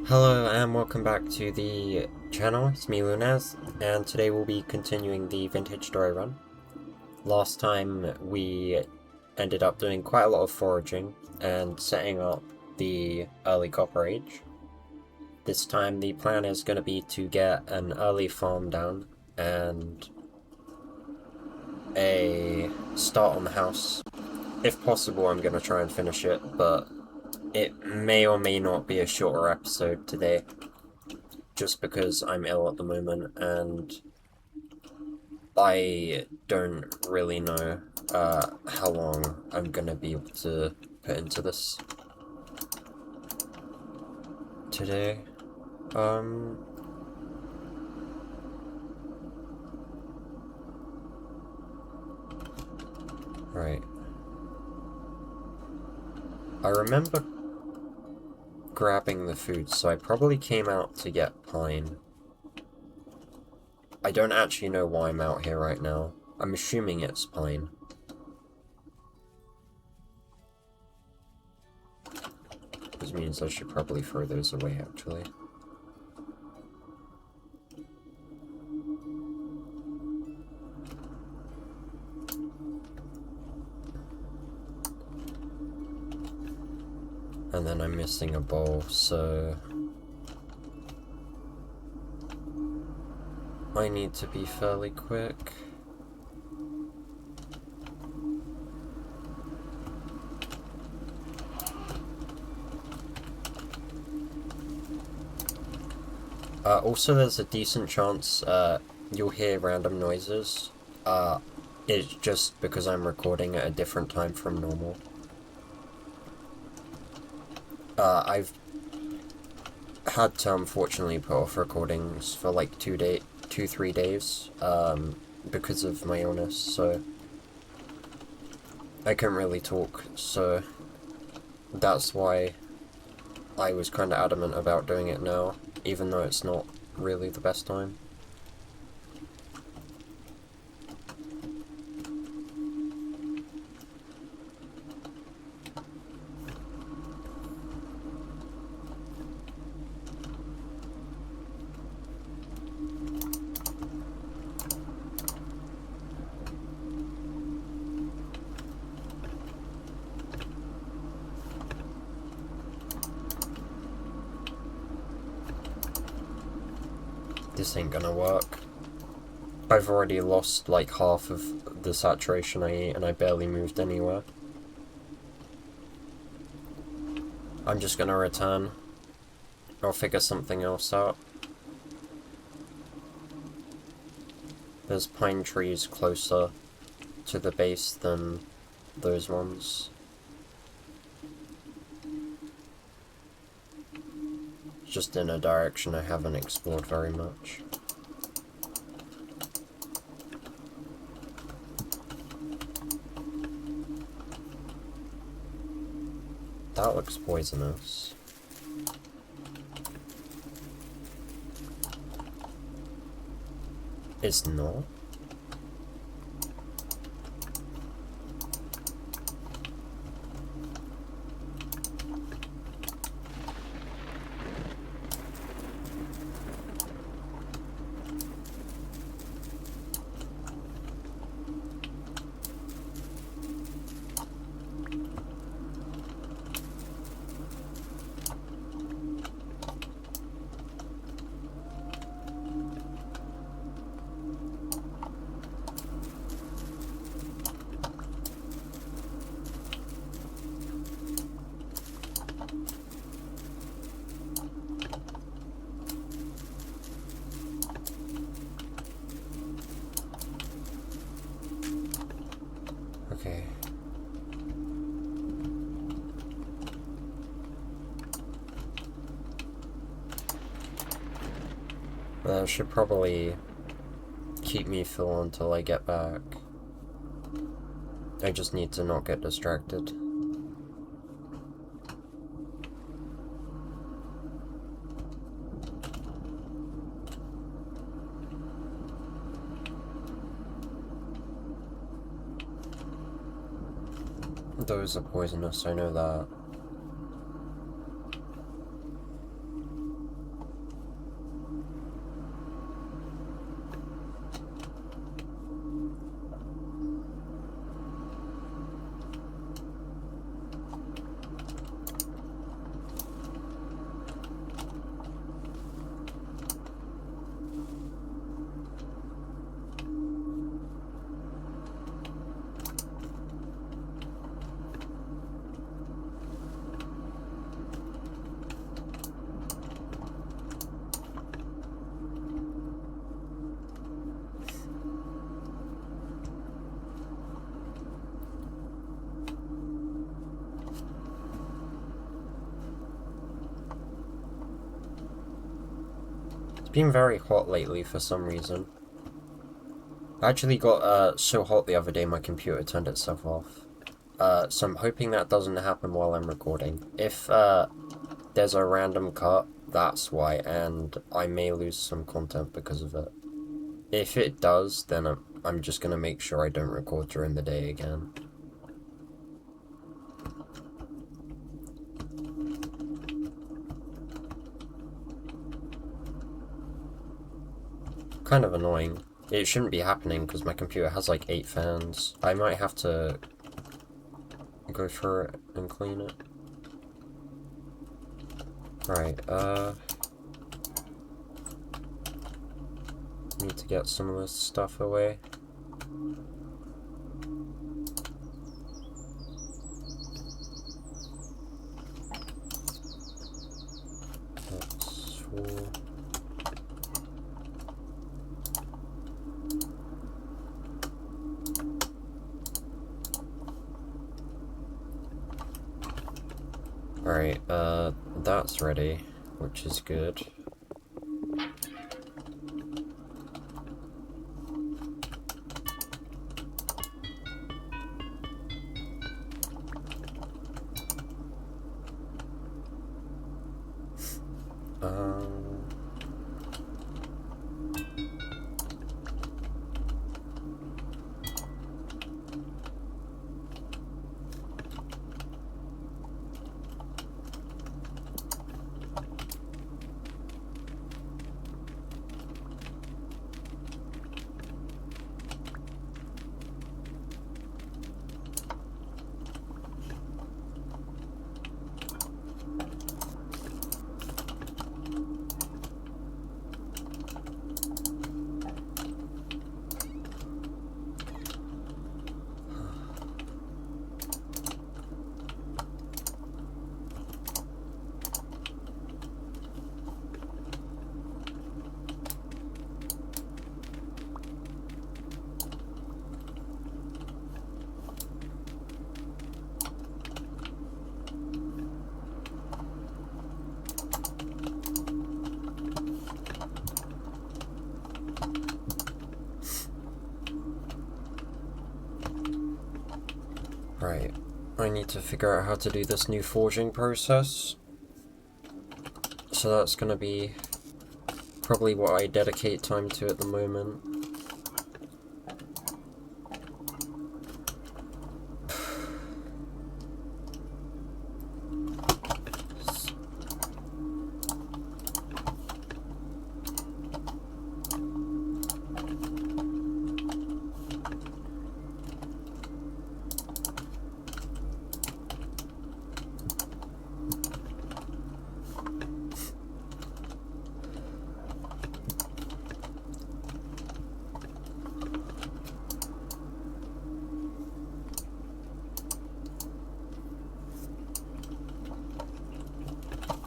Hello and welcome back to the channel, it's me Lunez, and today we'll be continuing the vintage story run. Last time we ended up doing quite a lot of foraging and setting up the early Copper Age. This time the plan is going to be to get an early farm down and a start on the house. If possible, I'm going to try and finish it, but it may or may not be a shorter episode today, just because I'm ill at the moment and I don't really know how long I'm gonna be able to put into this today. Right. I remember grabbing the food, so I probably came out to get pine. I don't actually know why I'm out here right now. I'm assuming it's pine. Which means I should probably throw those away, actually. And then I'm missing a bowl, so I need to be fairly quick. Also, there's a decent chance you'll hear random noises. It's just because I'm recording at a different time from normal. I've had to unfortunately put off recordings for like 3 days, because of my illness, so I couldn't really talk, so that's why I was kind of adamant about doing it now, even though it's not really the best time. This ain't gonna work. I've already lost like half of the saturation I ate and I barely moved anywhere. I'm just gonna return. I'll figure something else out. There's pine trees closer to the base than those ones. Just in a direction I haven't explored very much. That looks poisonous. It's not? Okay. That should probably keep me full until I get back. I just need to not get distracted. Those are poisonous, I know that. been very hot lately for some reason. I actually got so hot the other day my computer turned itself off. So I'm hoping that doesn't happen while I'm recording. If there's a random cut, that's why, and I may lose some content because of it. If it does, then I'm just gonna make sure I don't record during the day again. Kind of annoying. It shouldn't be happening because my computer has like 8 fans. I might have to go through it and clean it. Right, need to get some of this stuff away. That's 4. Alright, that's ready, which is good. Right, I need to figure out how to do this new forging process. So that's gonna be probably what I dedicate time to at the moment.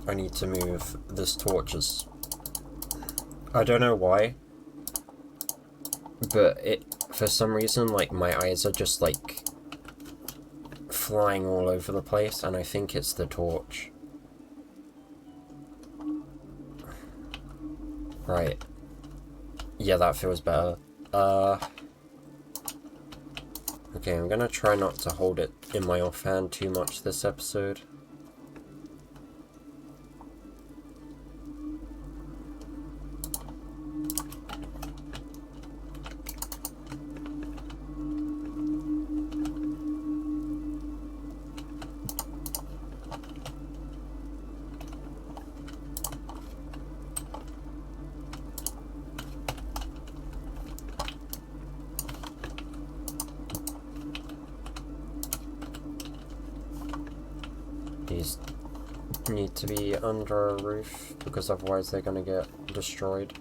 I need to move this torch as... I don't know why, but for some reason, like, my eyes are just, like, flying all over the place, and I think it's the torch. Right. Yeah, that feels better. Okay, I'm gonna try not to hold it in my offhand too much this episode. These need to be under a roof because otherwise they're gonna get destroyed.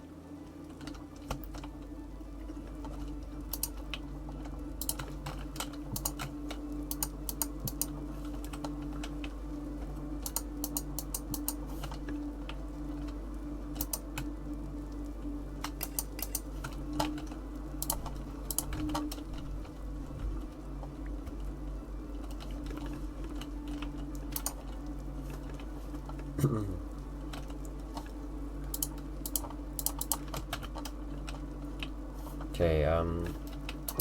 Okay,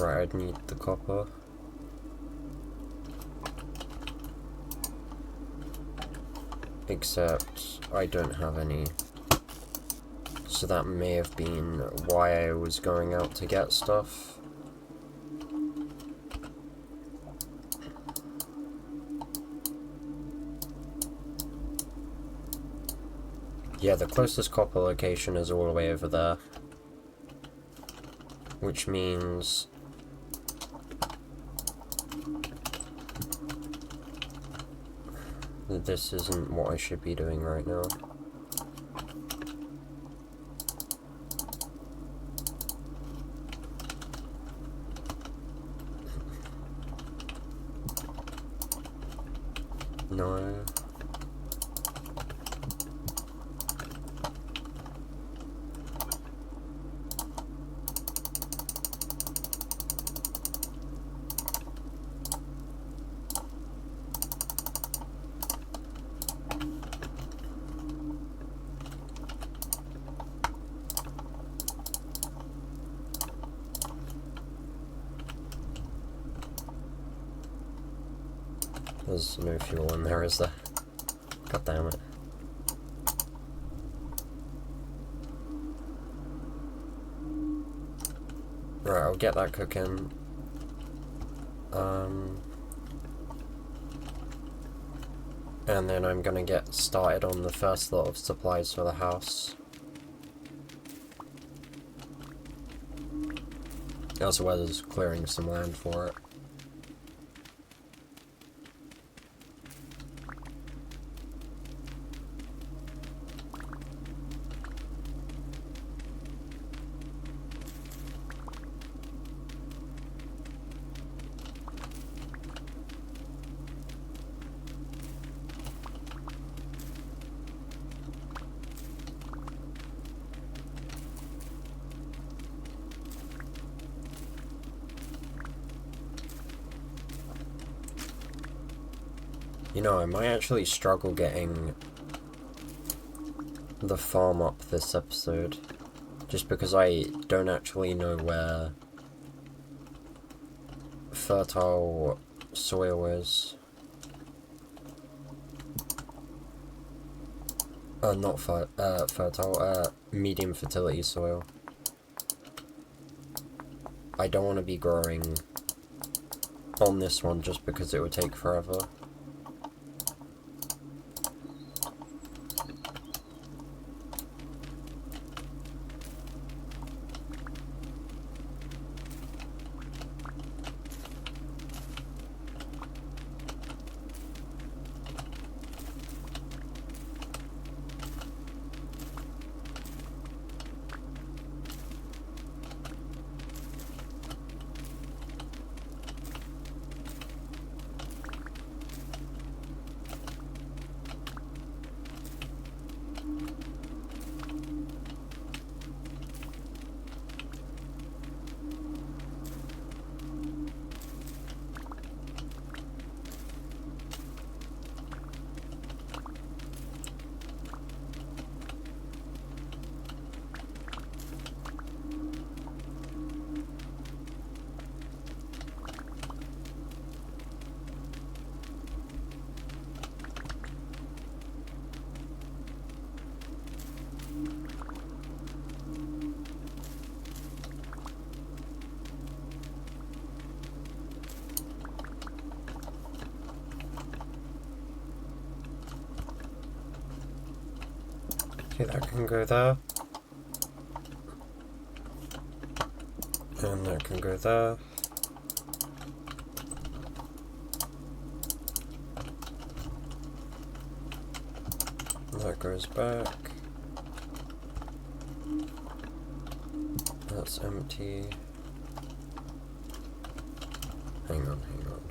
right, I'd need the copper. Except I don't have any. So that may have been why I was going out to get stuff. Yeah, the closest copper location is all the way over there. Which means that this isn't what I should be doing right now. No. There's no fuel in there, is there? God damn it. Right, I'll get that cooking. And then I'm gonna get started on the first lot of supplies for the house. As well as clearing some land for it. You know, I might actually struggle getting the farm up this episode, just because I don't actually know where fertile soil is. Not fertile, medium fertility soil. I don't want to be growing on this one just because it would take forever. Okay, that can go there. And that can go there. That goes back. That's empty. Hang on, hang on.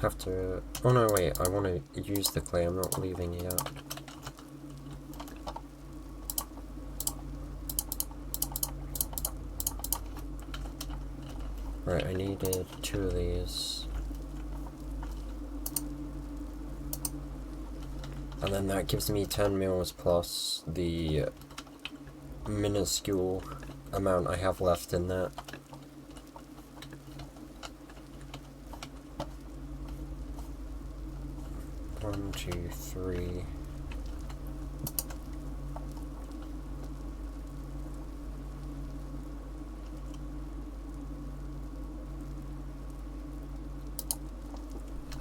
have to... Oh no, wait, I want to use the clay, I'm not leaving yet. Right, I needed 2 of these. And then that gives me 10 mils plus the minuscule amount I have left in that. One, two, three.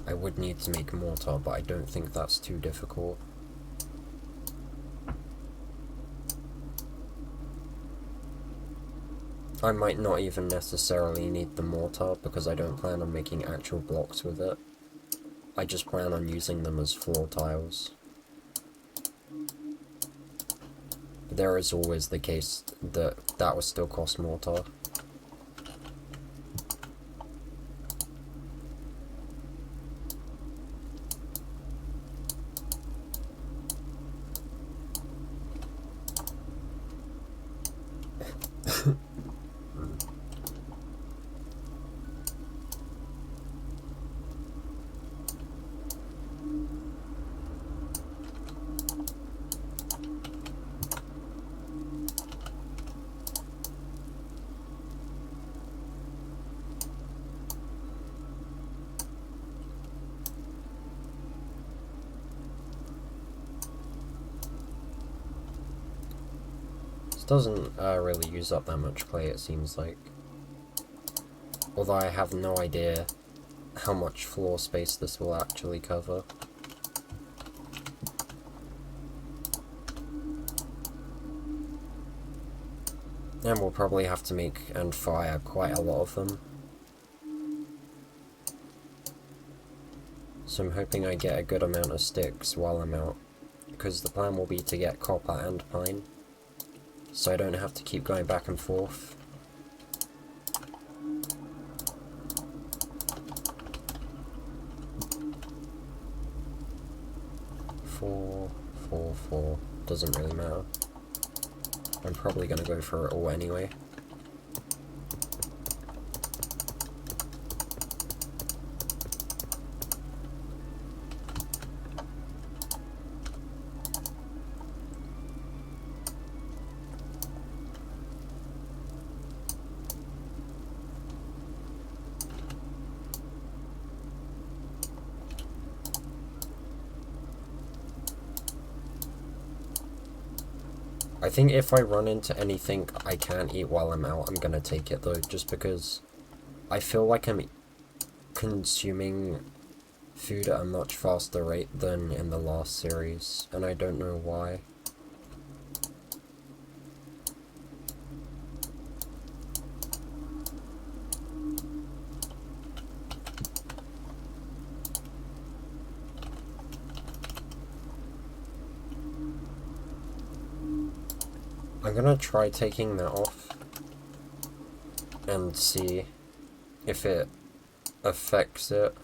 I would need to make mortar, but I don't think that's too difficult. I might not even necessarily need the mortar, because I don't plan on making actual blocks with it. I just plan on using them as floor tiles. But there is always the case that that will still cost mortar. This doesn't really use up that much clay, it seems like. Although I have no idea how much floor space this will actually cover. And we'll probably have to make and fire quite a lot of them. So I'm hoping I get a good amount of sticks while I'm out, because the plan will be to get copper and pine, so I don't have to keep going back and forth. Four. Doesn't really matter. I'm probably gonna go for it all anyway. I think if I run into anything I can't eat while I'm out, I'm gonna take it though, just because I feel like I'm consuming food at a much faster rate than in the last series, and I don't know why. I'm gonna try taking that off and see if it affects it.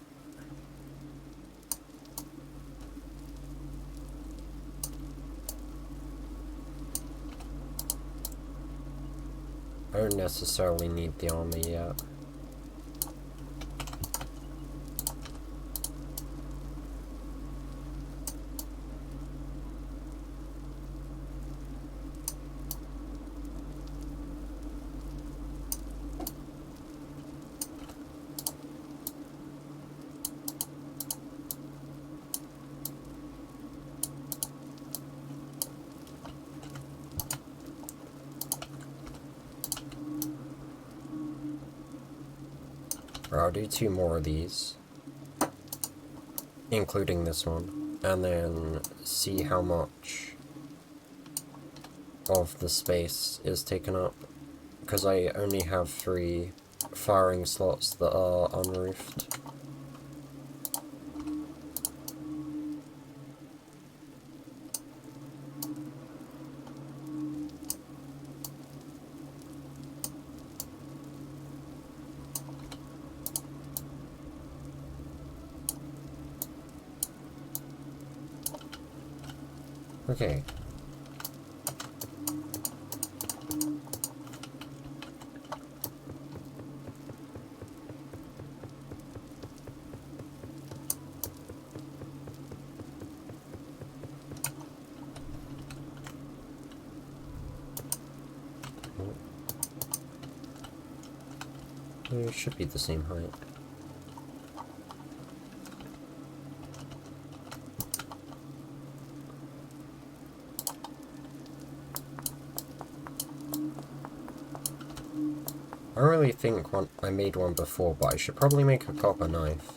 I don't necessarily need the armor yet. I'll do 2 more of these, including this one, and then see how much of the space is taken up, because I only have 3 firing slots that are unroofed. Okay. It should be the same height. I really think I made one before, but I should probably make a copper knife.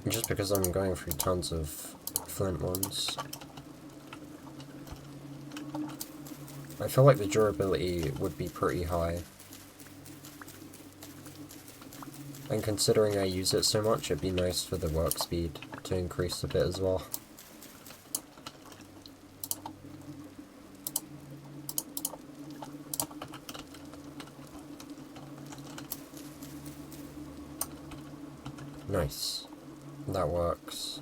Just because I'm going through tons of flint ones. I feel like the durability would be pretty high. And considering I use it so much, it'd be nice for the work speed to increase a bit as well. Nice. That works.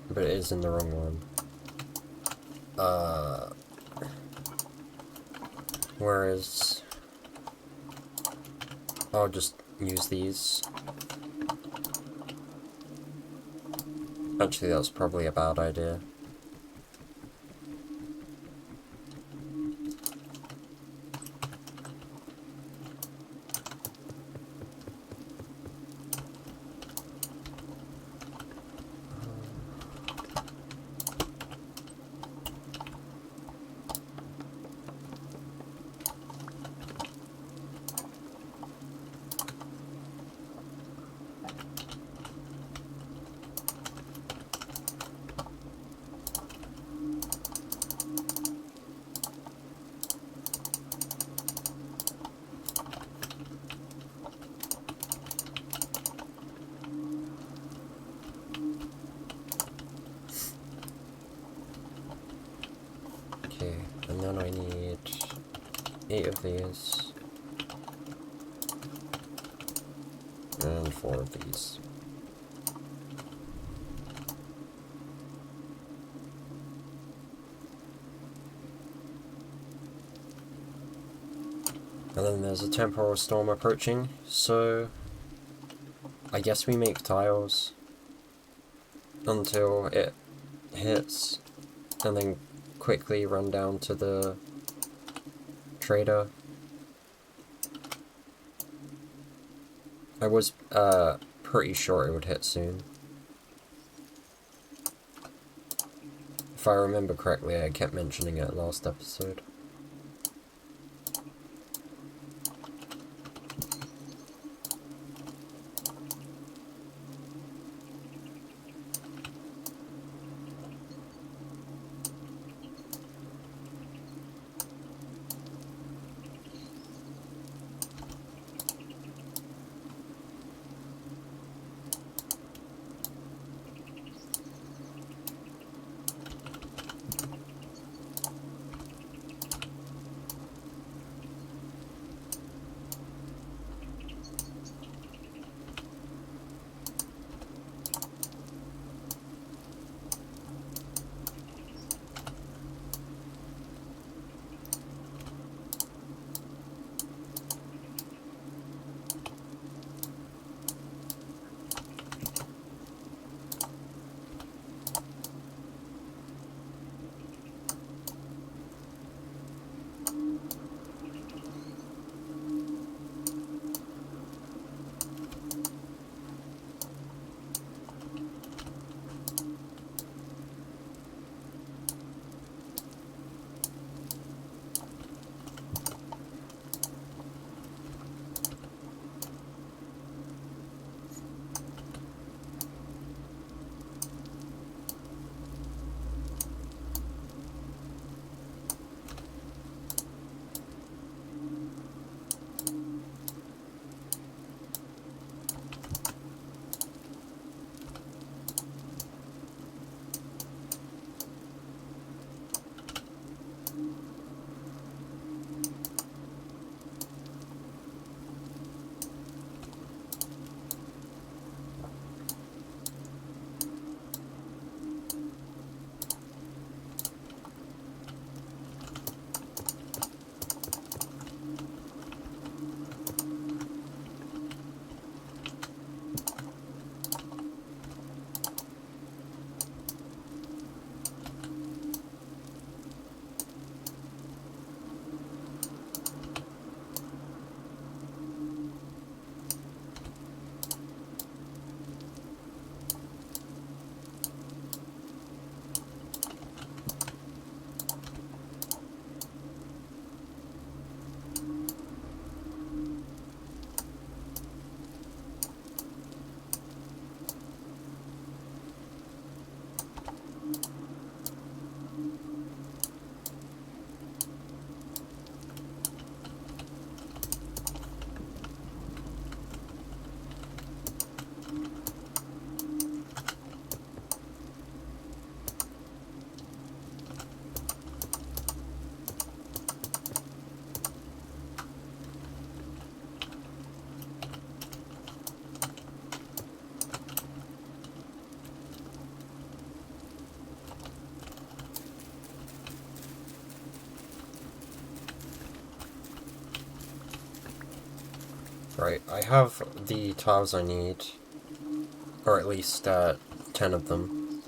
But it is in the wrong one. Whereas... I'll just use these. Actually, that's probably a bad idea. Okay, and then I need 8 of these. And 4 of these. And then there's a temporal storm approaching, so I guess we make tiles until it hits, and then quickly run down to the trader. I was pretty sure it would hit soon. If I remember correctly, I kept mentioning it last episode. Right, I have the tiles I need, or at least 10 of them.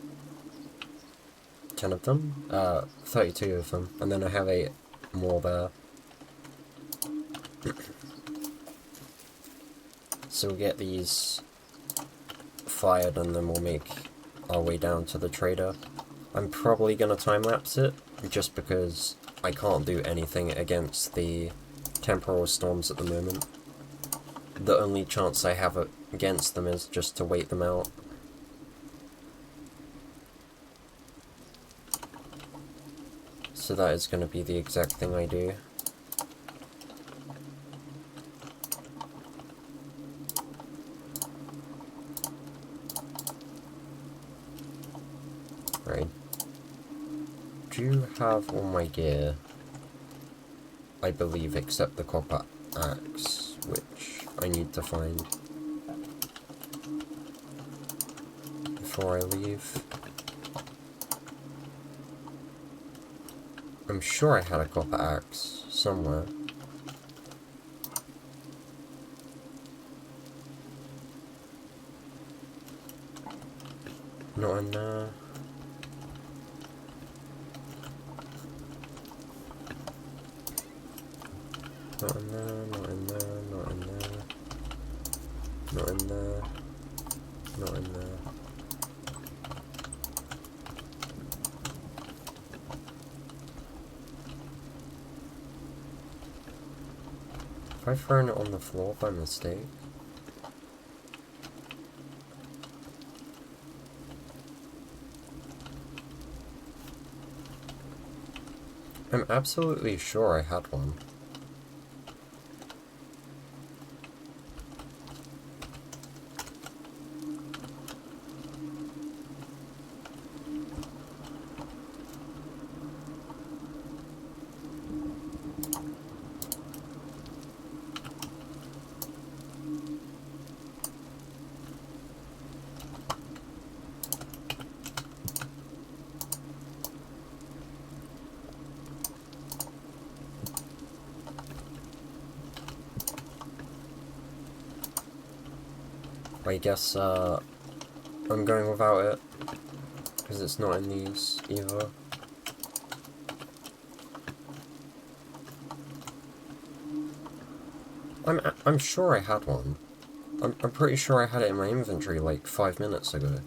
10 of them? 32 of them, and then I have 8 more there. So we'll get these fired and then we'll make our way down to the trader. I'm probably going to time-lapse it, just because I can't do anything against the temporal storms at the moment. The only chance I have against them is just to wait them out. So that is going to be the exact thing I do. Right. Do have all my gear, I believe, except the copper axe, which I need to find before I leave. I'm sure I had a copper axe somewhere. Not in there. Not in there, not in there, not in there. Not in there. Not in there. Have I thrown it on the floor by mistake? I'm absolutely sure I had one. I guess, I'm going without it, because it's not in these either. I'm sure I had one. I'm pretty sure I had it in my inventory like 5 minutes ago.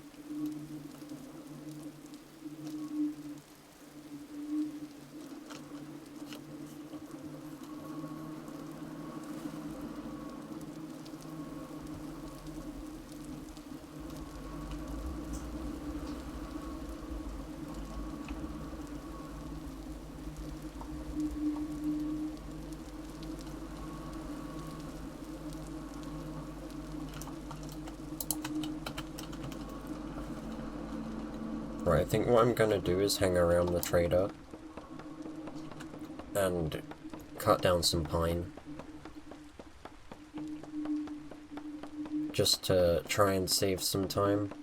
Right, I think what I'm gonna do is hang around the trader and cut down some pine. Just to try and save some time.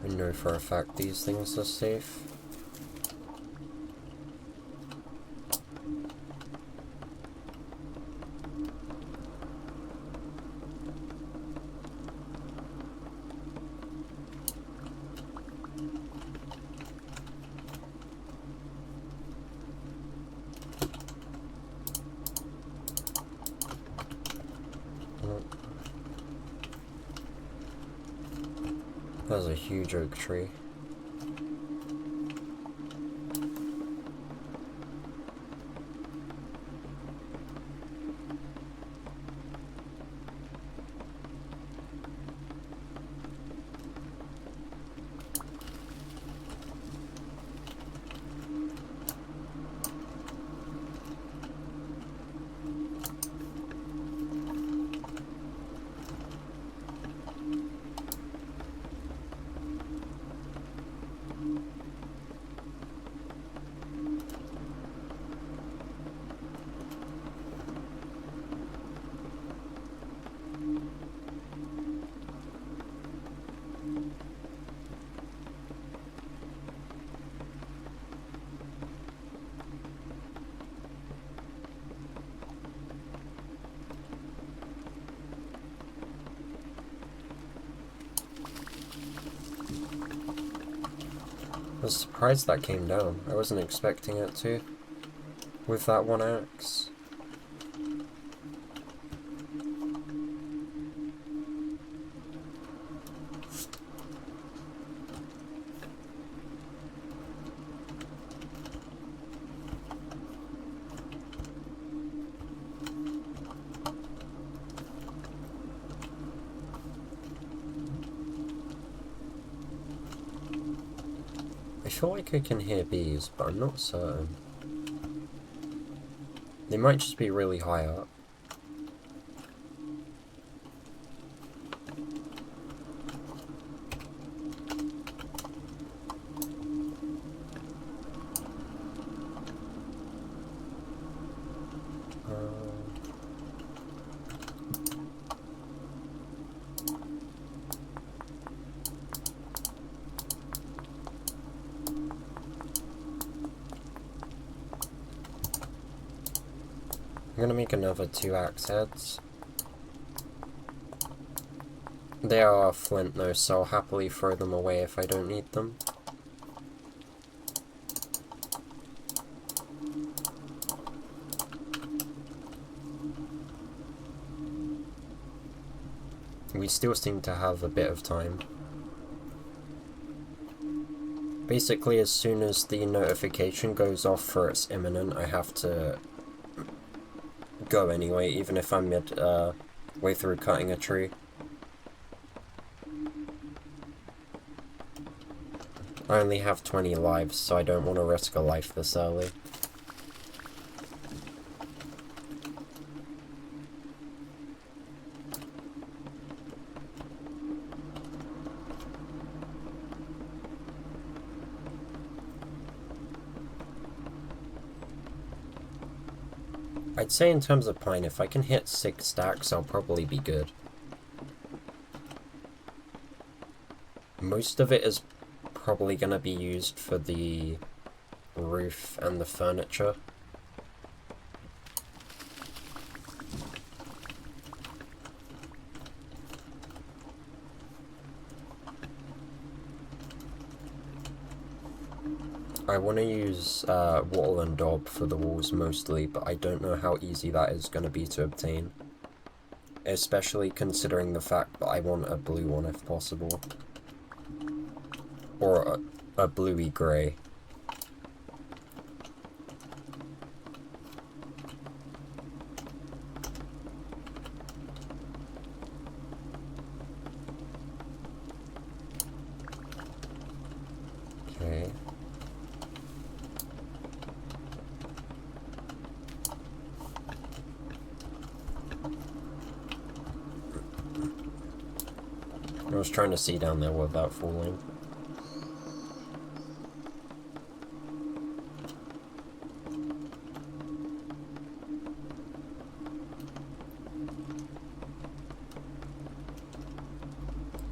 I know for a fact these things are safe. There's a huge oak tree. I was surprised that came down. I wasn't expecting it to, with that one axe. I feel like I can hear bees, but I'm not certain. They might just be really high up. I'm gonna make another 2 axe heads. They are flint though, so I'll happily throw them away if I don't need them. We still seem to have a bit of time. Basically, as soon as the notification goes off for it's imminent, I have to go anyway, even if I'm way through cutting a tree. I only have 20 lives, so I don't want to risk a life this early. I'd say in terms of pine, if I can hit 6 stacks, I'll probably be good. Most of it is probably going to be used for the roof and the furniture. I want to use wattle and daub for the walls mostly, but I don't know how easy that is going to be to obtain. Especially considering the fact that I want a blue one if possible. Or a bluey grey. Okay. I was trying to see down there without falling.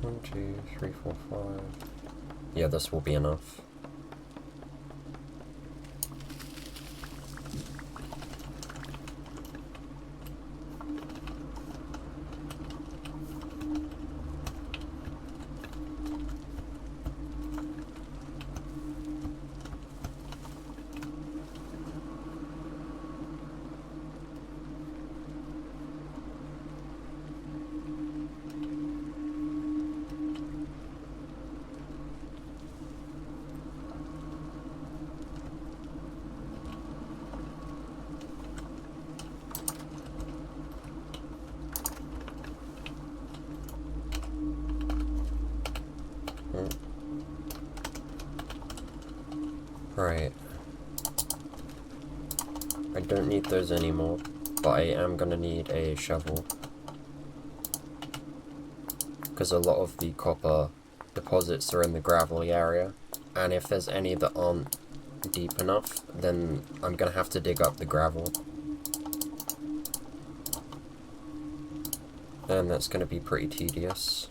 One, 2, 3, 4, 5. Yeah, this will be enough. Right. I don't need those anymore, but I am gonna need a shovel. Because a lot of the copper deposits are in the gravelly area, and if there's any that aren't deep enough, then I'm gonna have to dig up the gravel. And that's gonna be pretty tedious.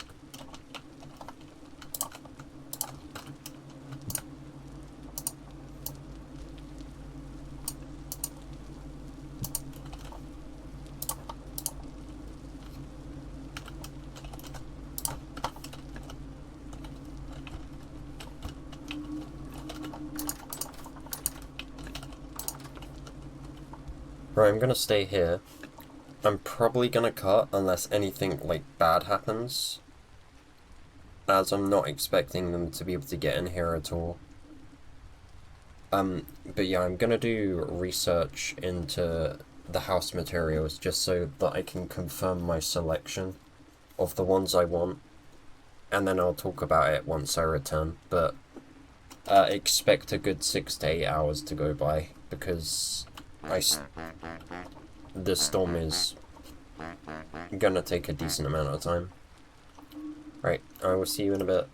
Right, I'm gonna stay here. I'm probably gonna cut unless anything, like, bad happens. As I'm not expecting them to be able to get in here at all. But yeah, I'm gonna do research into the house materials just so that I can confirm my selection of the ones I want. And then I'll talk about it once I return. But expect a good 6 to 8 hours to go by because the storm is gonna take a decent amount of time. Right, I will see you in a bit.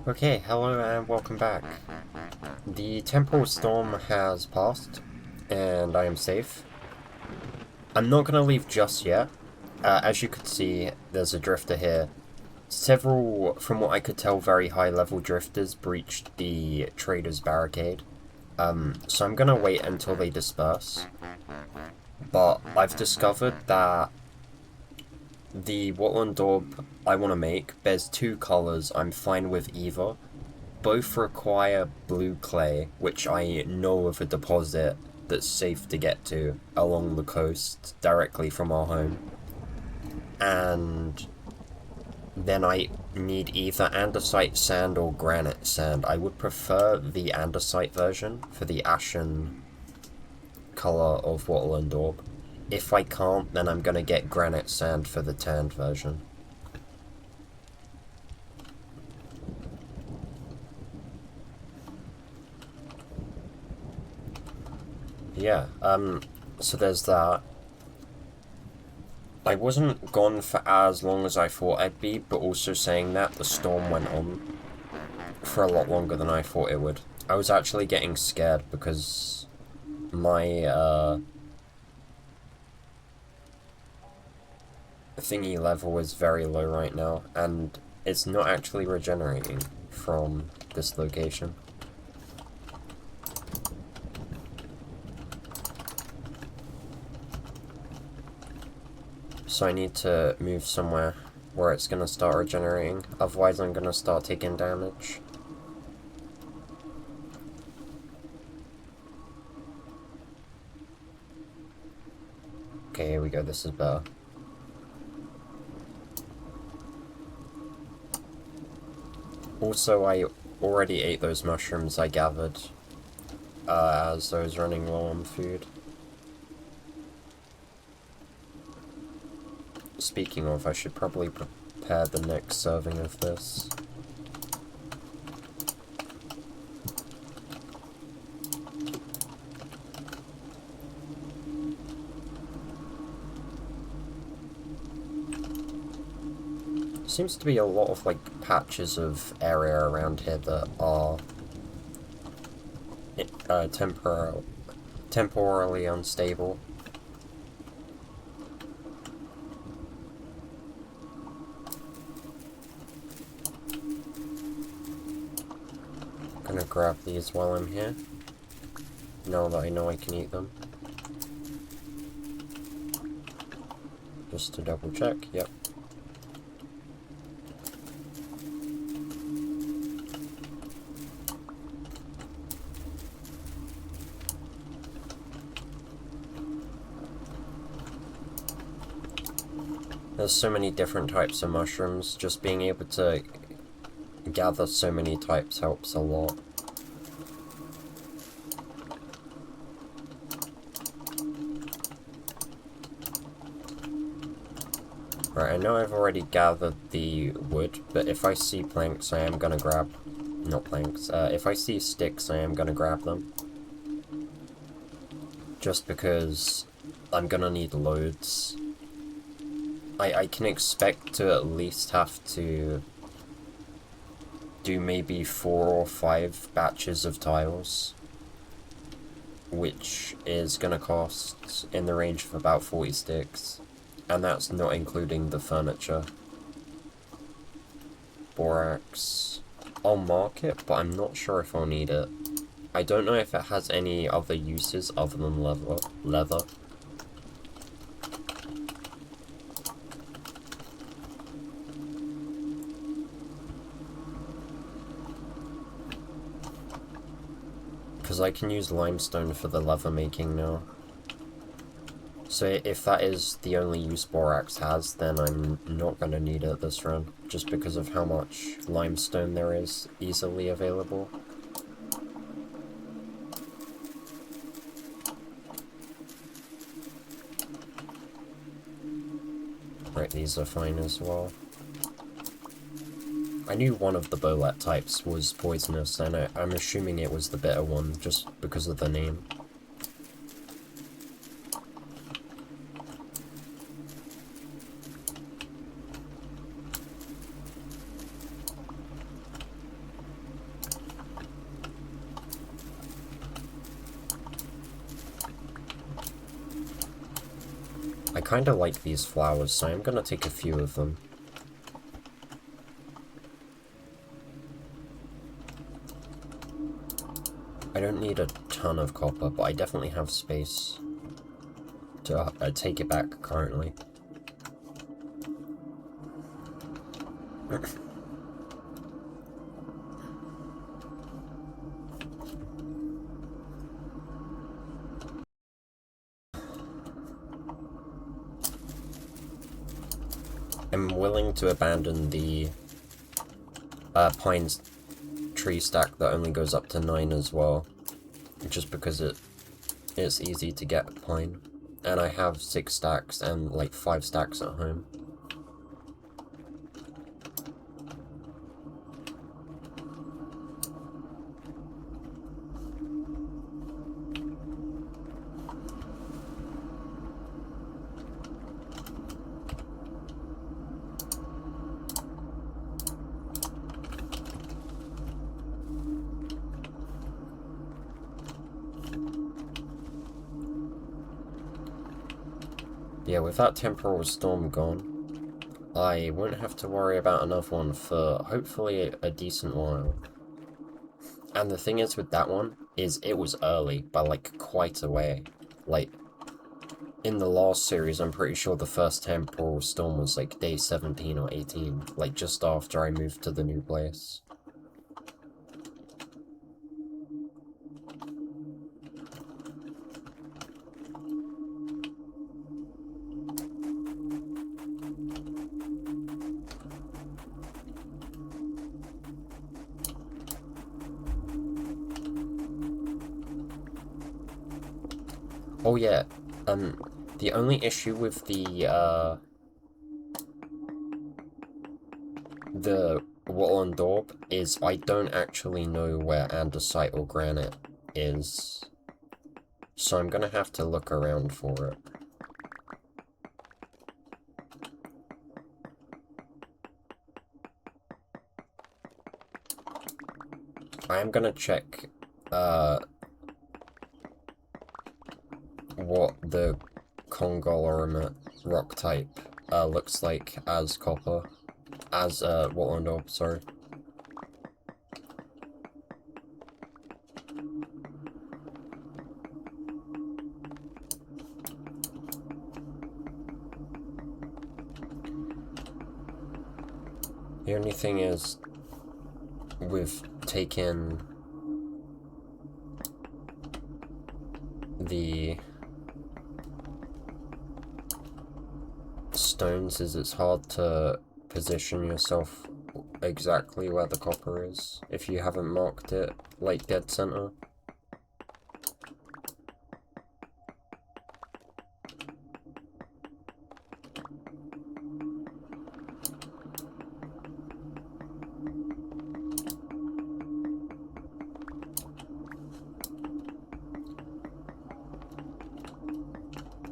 Okay, hello and welcome back. The temporal storm has passed, and I am safe. I'm not gonna leave just yet. As you could see, there's a drifter here. Several, from what I could tell, very high-level drifters breached the trader's barricade. So I'm gonna wait until they disperse. But I've discovered that the Watland orb I want to make, there's 2 colours, I'm fine with either. Both require blue clay, which I know of a deposit that's safe to get to along the coast, directly from our home. And then I need either andesite sand or granite sand. I would prefer the andesite version for the ashen colour of Watland orb. If I can't, then I'm gonna get granite sand for the tanned version. Yeah, so there's that. I wasn't gone for as long as I thought I'd be, but also saying that, the storm went on for a lot longer than I thought it would. I was actually getting scared because my, thingy level is very low right now, and it's not actually regenerating from this location. So I need to move somewhere where it's gonna start regenerating, otherwise I'm gonna start taking damage. Okay, here we go, this is better. Also, I already ate those mushrooms I gathered, as I was running low on food. Speaking of, I should probably prepare the next serving of this. Seems to be a lot of, like, patches of area around here that are temporarily unstable. Gonna grab these while I'm here, now that I know I can eat them. Just to double check, yep. There's so many different types of mushrooms, just being able to gather so many types helps a lot. Right, I know I've already gathered the wood, but if I see planks, I am gonna grab... Not planks. If I see sticks, I am gonna grab them. Just because I'm gonna need loads. I can expect to at least have to do maybe 4 or 5 batches of tiles, which is gonna cost in the range of about 40 sticks, and that's not including the furniture. Borax. I'll mark it, but I'm not sure if I'll need it. I don't know if it has any other uses other than leather. Because I can use limestone for the leather making now. So if that is the only use borax has, then I'm not going to need it this run, just because of how much limestone there is easily available. Right, these are fine as well. I knew one of the bolet types was poisonous, and I'm assuming it was the bitter one, just because of the name. I kinda like these flowers, so I'm gonna take a few of them. I don't need a ton of copper, but I definitely have space to take it back currently. I'm willing to abandon the pine tree stack that only goes up to 9 as well, just because it's easy to get pine, and I have 6 stacks and like 5 stacks at home. Yeah, with that temporal storm gone, I won't have to worry about another one for hopefully a decent while. And the thing is with that one, is it was early, by like quite a way. Like, in the last series, I'm pretty sure the first temporal storm was like day 17 or 18, like just after I moved to the new place. Oh yeah, the only issue with the wattle and daub is I don't actually know where andesite or granite is, so I'm gonna have to look around for it. I am gonna check, what the conglomerate rock type, looks like as copper. As, wattle and daub, sorry. The only thing is, we've taken the stones, is it's hard to position yourself exactly where the copper is if you haven't marked it like dead center.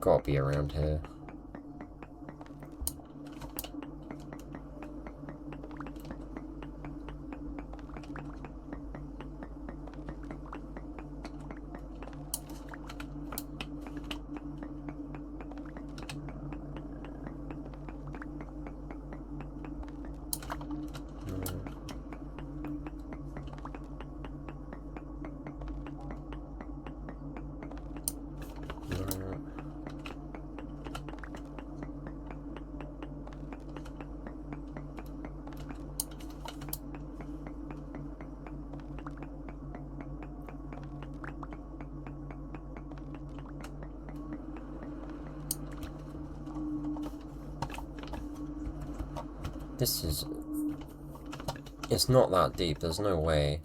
gotta be around here. This is... It's not that deep, there's no way.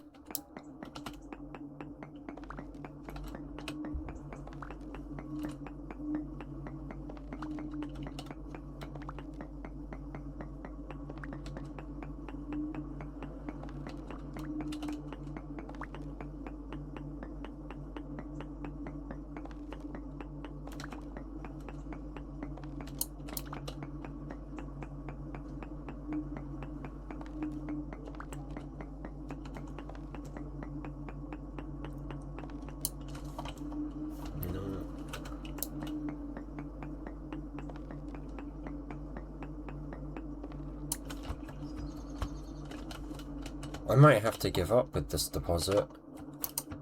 I might have to give up with this deposit.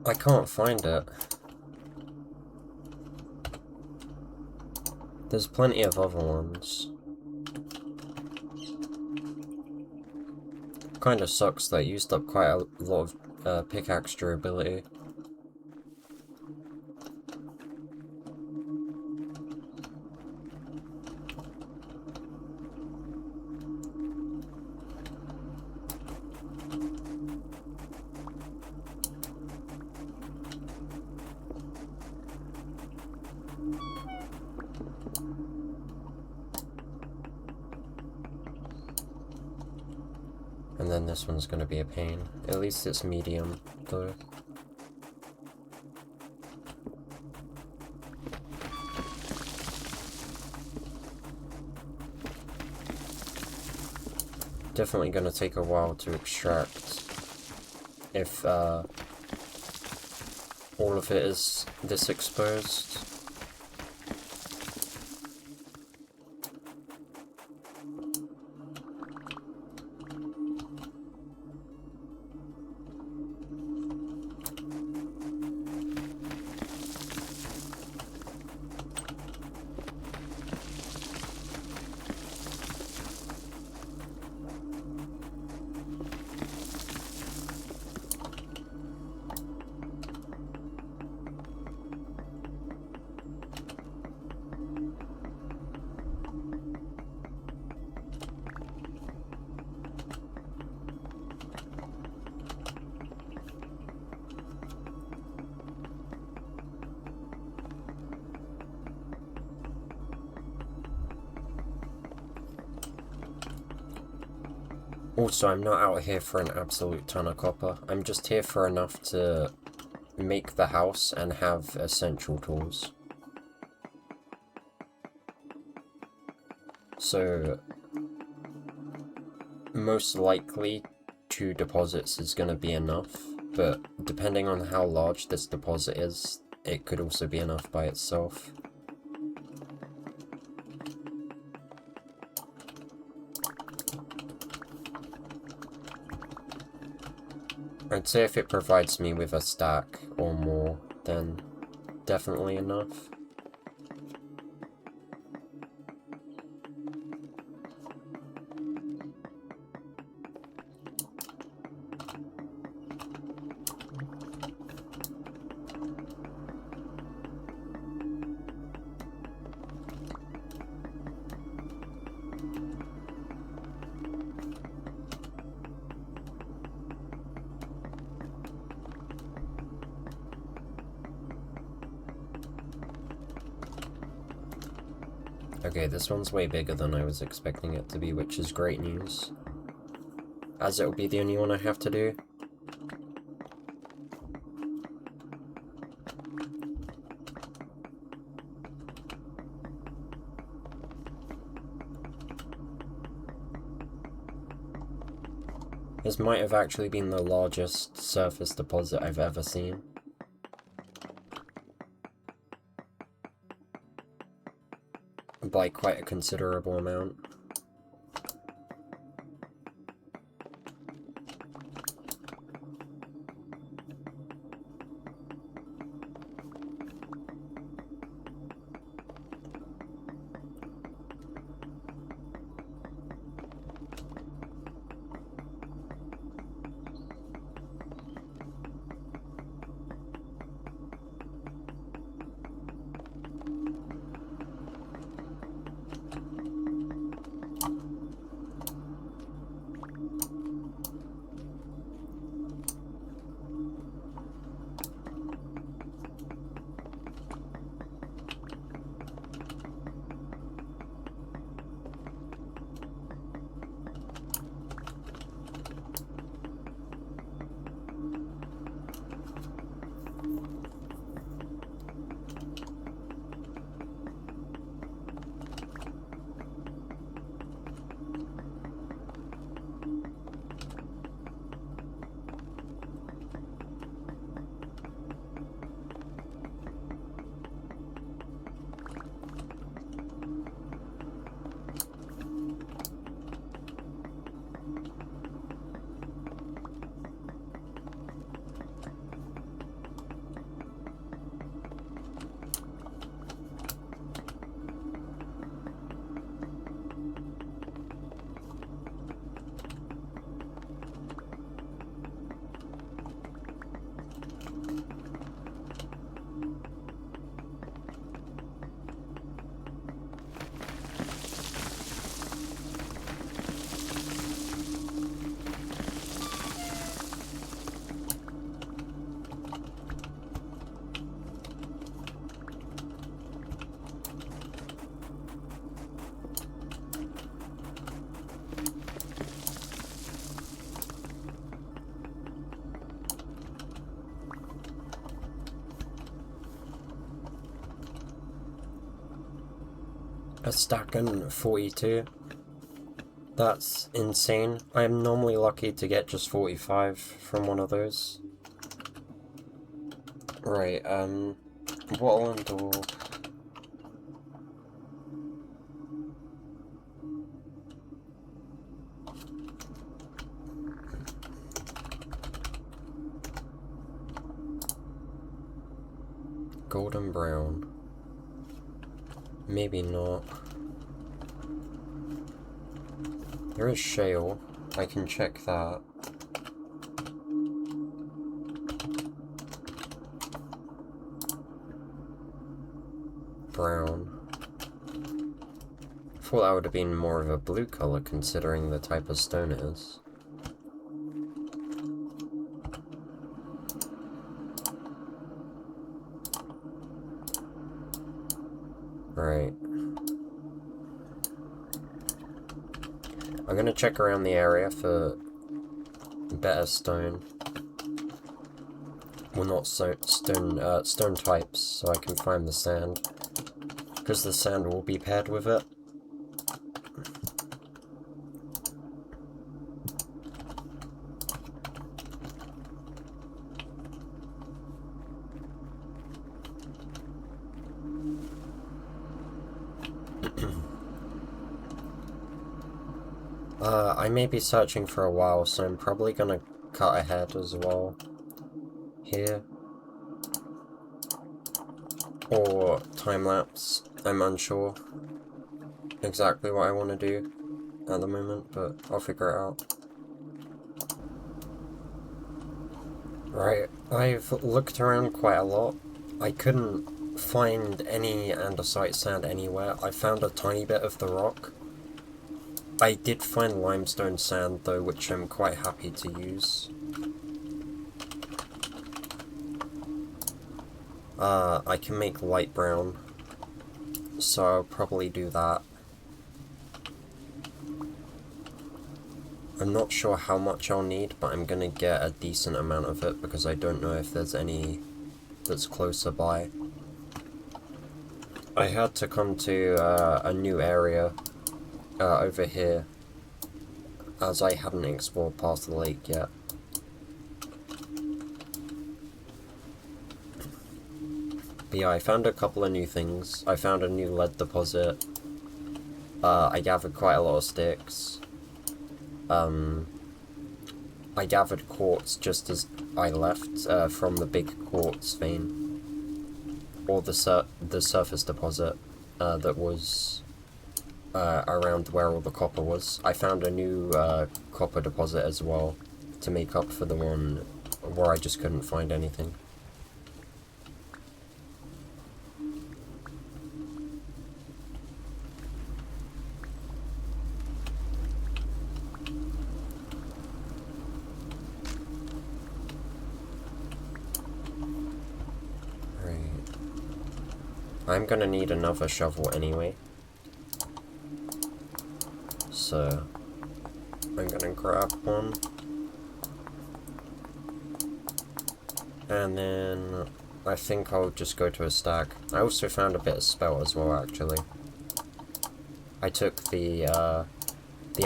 I can't find it. There's plenty of other ones. Kinda sucks that I used up quite a lot of pickaxe durability. And then this one's gonna be a pain. At least it's medium, though. Definitely gonna take a while to extract if all of it is this exposed. Also, I'm not out here for an absolute ton of copper. I'm just here for enough to make the house and have essential tools. So, most likely 2 deposits is going to be enough, but depending on how large this deposit is, it could also be enough by itself. I'd say if it provides me with a stack or more, then definitely enough. Okay, this one's way bigger than I was expecting it to be, which is great news, as it will be the only one I have to do. This might have actually been the largest surface deposit I've ever seen. By quite a considerable amount. A stack and 42. That's insane. I am normally lucky to get just 45 from one of those. Right, wattle and door. Golden brown. Maybe not. There is shale. I can check that. Brown. I thought that would have been more of a blue color considering the type of stone it is. Right. I'm gonna check around the area for better stone. Well, not stone types, so I can find the sand. Because the sand will be paired with it. I may be searching for a while, so I'm probably gonna cut ahead as well. Here. Or time-lapse. I'm unsure exactly what I want to do at the moment, but I'll figure it out. Right, I've looked around quite a lot. I couldn't find any andesite sand anywhere. I found a tiny bit of the rock. I did find limestone sand though, which I'm quite happy to use. I can make light brown, so I'll probably do that. I'm not sure how much I'll need, but I'm gonna get a decent amount of it because I don't know if there's any that's closer by. I had to come to a new area over here as I hadn't explored past the lake yet. But yeah, I found a couple of new things. I found a new lead deposit. I gathered quite a lot of sticks. I gathered quartz just as I left from the big quartz vein, or the surface deposit that was around where all the copper was. I found a new copper deposit as well to make up for the one where I just couldn't find anything. I'm gonna need another shovel anyway, so I'm gonna grab one, and then I think I'll just go to a stack. I also found a bit of spelt as well, actually. I took the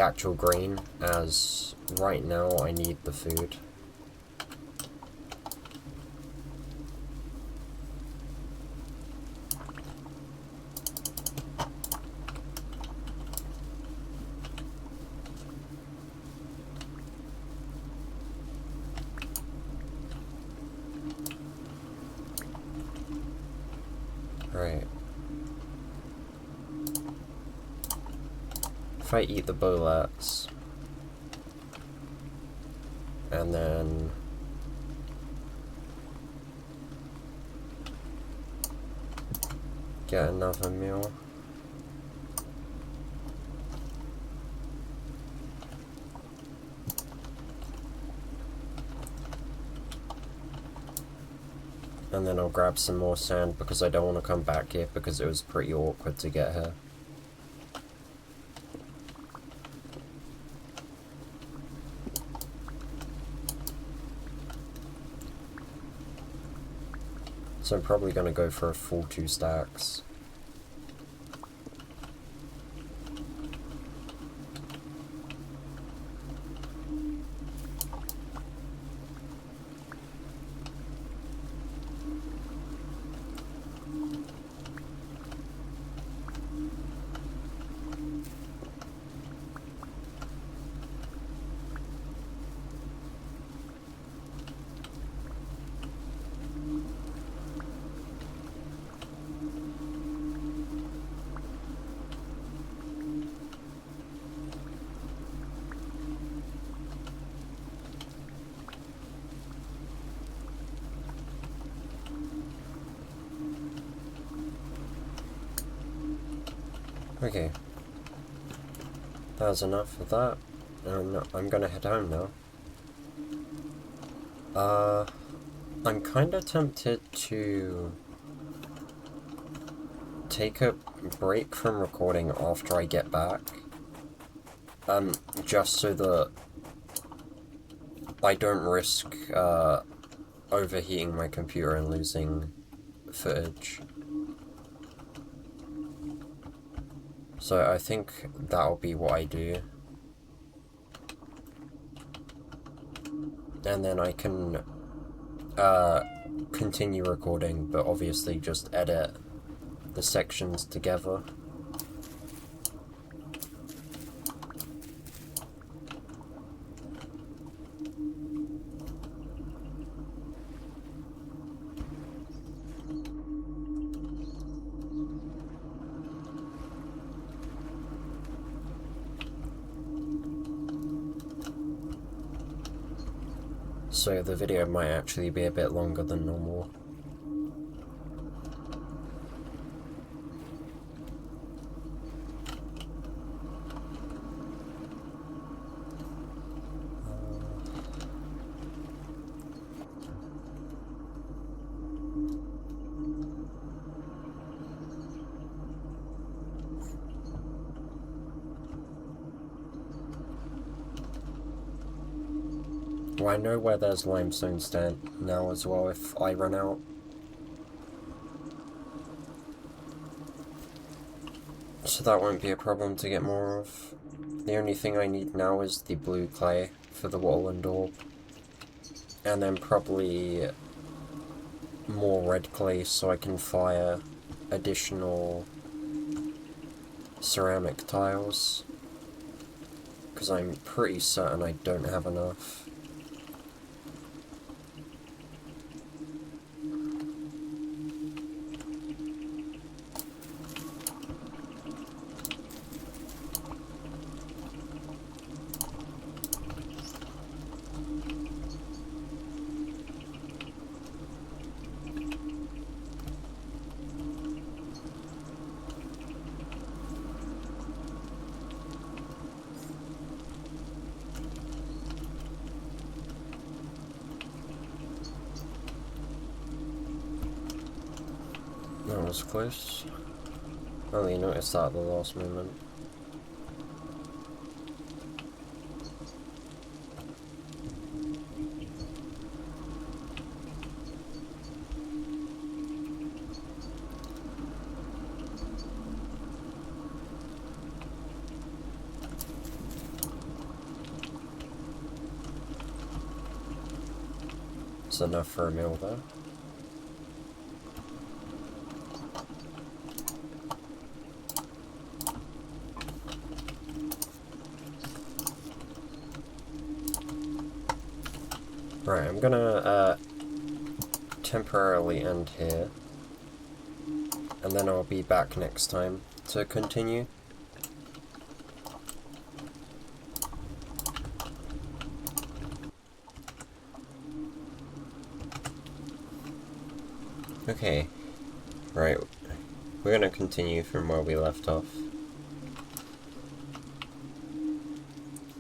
actual grain, as right now I need the food. Right. If I eat the bullets, and then get another meal. And then I'll grab some more sand because I don't want to come back here because it was pretty awkward to get here. So I'm probably going to go for a full 2 stacks. Okay, that was enough of that. I'm gonna head home now. I'm kinda tempted to take a break from recording after I get back. Just so that I don't risk, overheating my computer and losing footage. So I think that'll be what I do. And then I can continue recording, but obviously just edit the sections together. So the video might actually be a bit longer than normal. Well, I know where there's limestone stand now as well if I run out. So that won't be a problem to get more of. The only thing I need now is the blue clay for the Woodland Orb. And then probably more red clay so I can fire additional ceramic tiles. Because I'm pretty certain I don't have enough. That was close. I only noticed that at the last moment. It's enough for a meal though. Right, I'm gonna temporarily end here, and then I'll be back next time to continue. Okay, right, we're gonna continue from where we left off.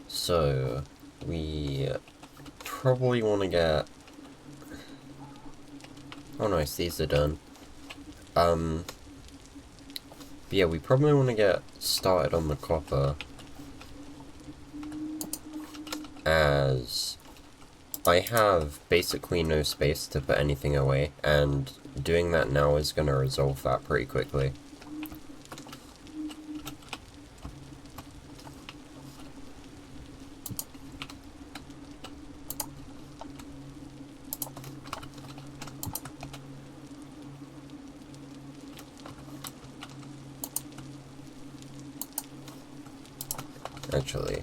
So, we probably want to get... Oh nice, these are done. But yeah, we probably want to get started on the copper, as I have basically no space to put anything away, and doing that now is going to resolve that pretty quickly. Actually,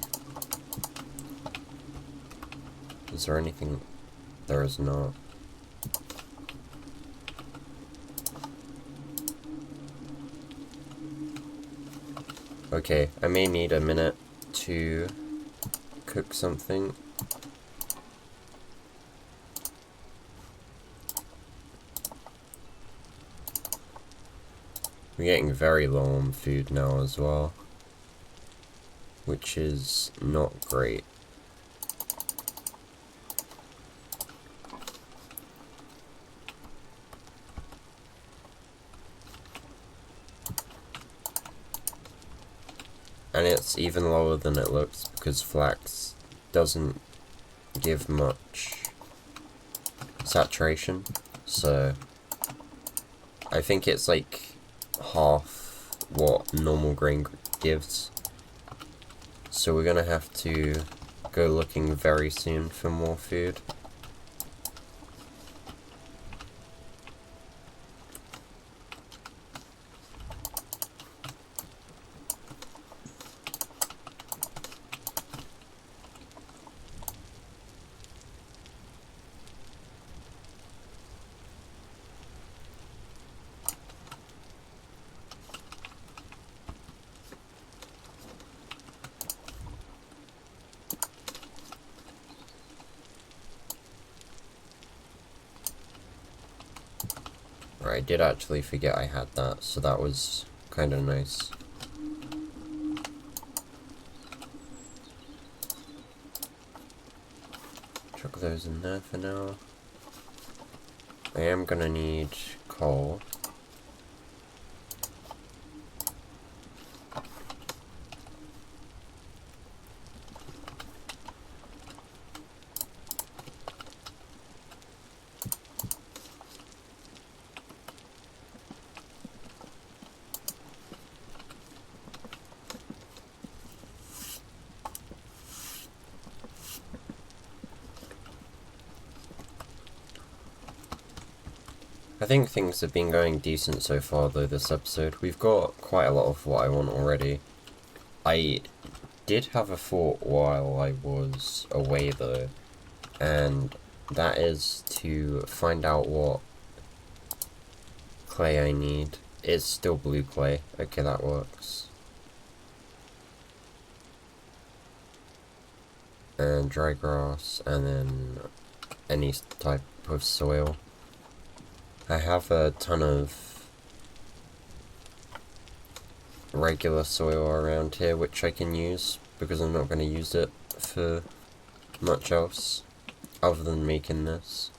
is there anything? There is not. Okay, I may need a minute to cook something. We're getting very low on food now as well, which is not great. And it's even lower than it looks because flax doesn't give much saturation, so I think it's like half what normal grain gives. So we're gonna have to go looking very soon for more food. I did actually forget I had that, so that was kind of nice. Chuck those in there for now. I am gonna need coal. I think things have been going decent so far though this episode. We've got quite a lot of what I want already. I did have a thought while I was away though, and that is to find out what clay I need. It's still blue clay. Okay, that works. And dry grass, and then any type of soil. I have a ton of regular soil around here which I can use, because I'm not going to use it for much else other than making this.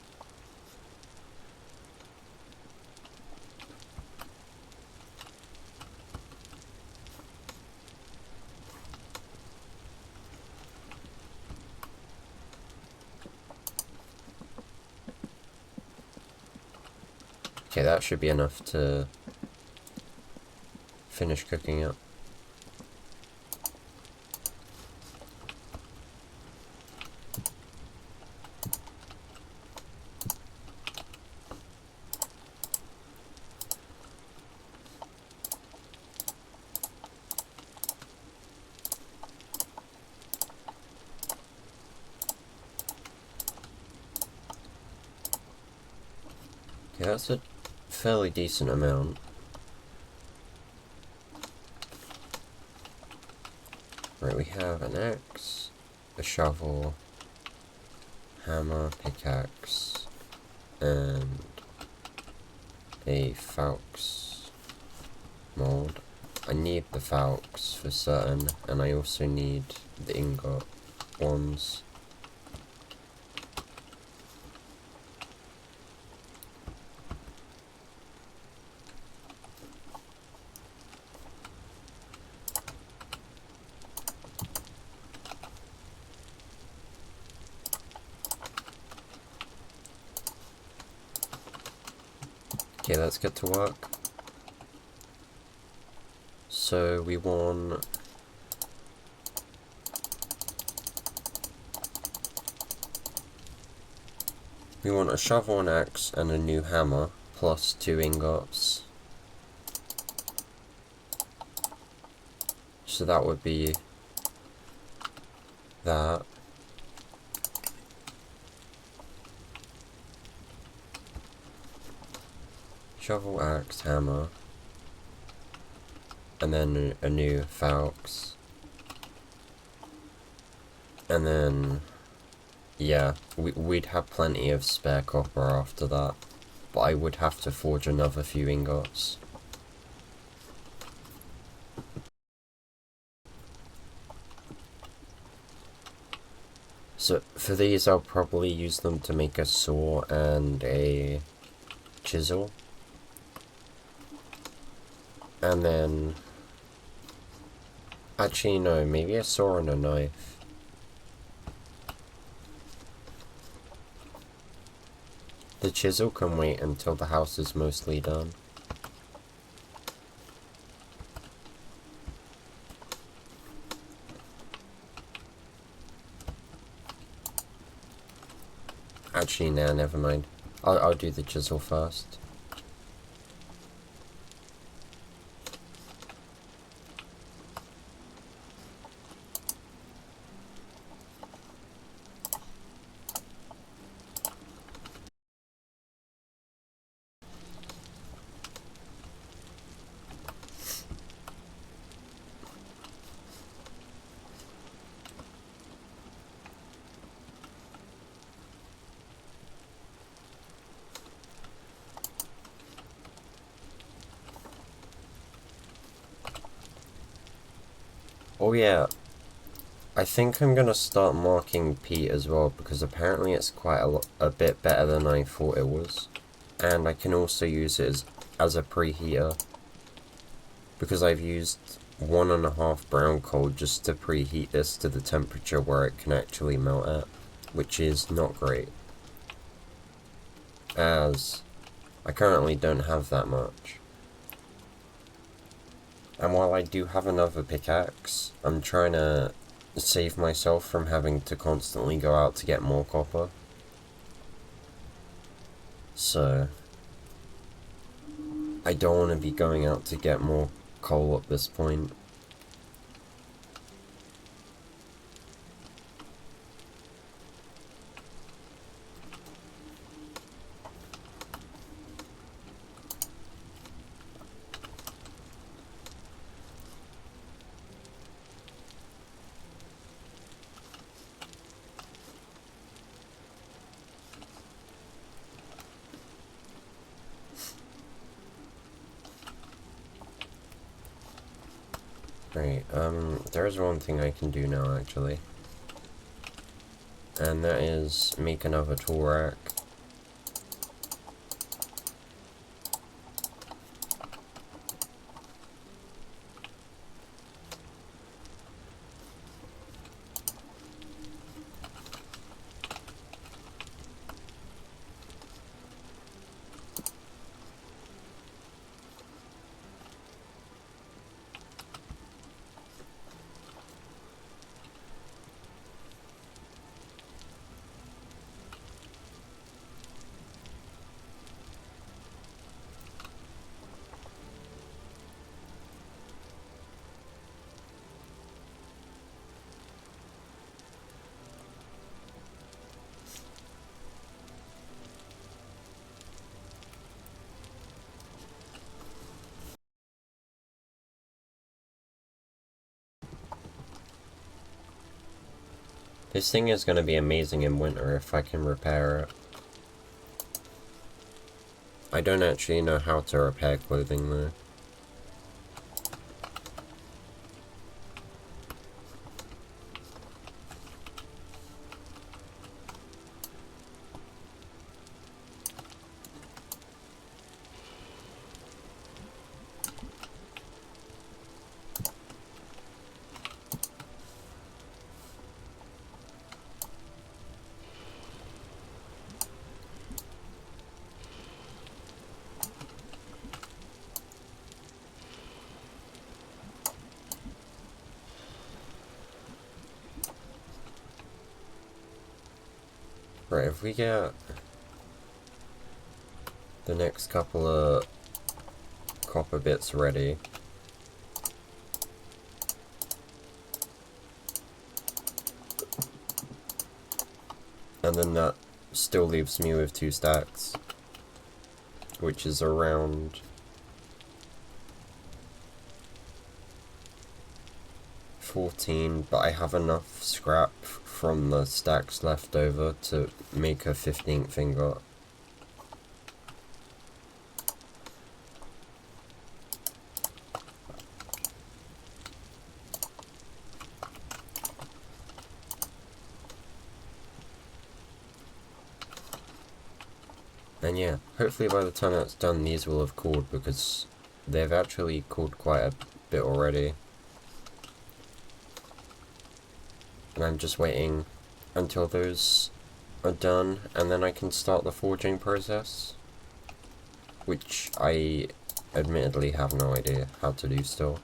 Okay, that should be enough to finish cooking it. Okay, that's a fairly decent amount. Right, we have an axe, a shovel, hammer, pickaxe, and a falx mold. I need the falx for certain, and I also need the ingot ones. Okay, let's get to work. So we want a shovel, an axe, and a new hammer, plus 2 ingots. So that would be that. Shovel, axe, hammer, and then a new falx, and then yeah, we'd have plenty of spare copper after that, but I would have to forge another few ingots. So for these I'll probably use them to make a saw and a chisel. And then, actually no, maybe a saw and a knife. The chisel can wait until the house is mostly done. Actually, nah, never mind. I'll do the chisel first. Oh yeah, I think I'm gonna start marking peat as well, because apparently it's quite a bit better than I thought it was. And I can also use it as a preheater, because I've used 1.5 brown coal just to preheat this to the temperature where it can actually melt at, which is not great, as I currently don't have that much. And while I do have another pickaxe, I'm trying to save myself from having to constantly go out to get more copper. So I don't want to be going out to get more coal at this point. Right, there's one thing I can do now, actually. And that is make another tool rack. This thing is going to be amazing in winter if I can repair it. I don't actually know how to repair clothing though. Right, if we get the next couple of copper bits ready, and then that still leaves me with 2 stacks, which is around 14, but I have enough scrap from the stacks left over to make a 15th ingot. And yeah, hopefully by the time that's done these will have cooled, because they've actually cooled quite a bit already. And I'm just waiting until those are done, and then I can start the forging process, which I admittedly have no idea how to do still.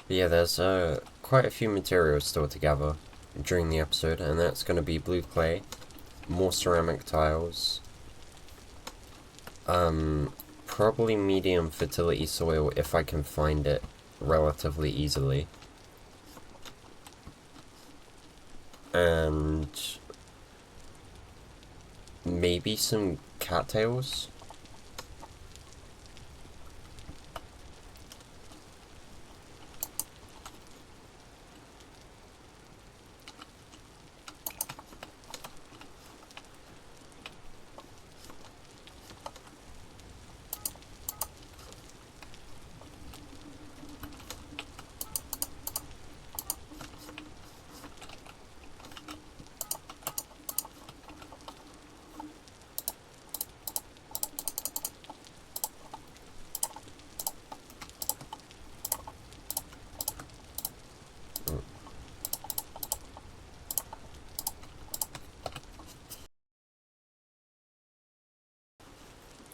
But yeah, there's quite a few materials still to gather during the episode, and that's going to be blue clay, more ceramic tiles, probably medium fertility soil if I can find it relatively easily, and maybe some cattails.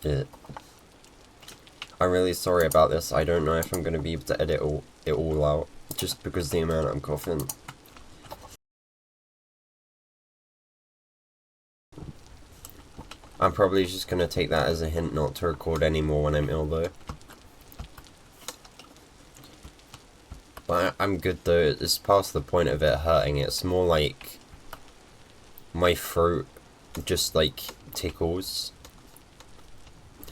it. I'm really sorry about this. I don't know if I'm going to be able to edit it all out, just because of the amount I'm coughing. I'm probably just going to take that as a hint not to record anymore when I'm ill though. But I'm good though, it's past the point of it hurting. It's more like my throat just like tickles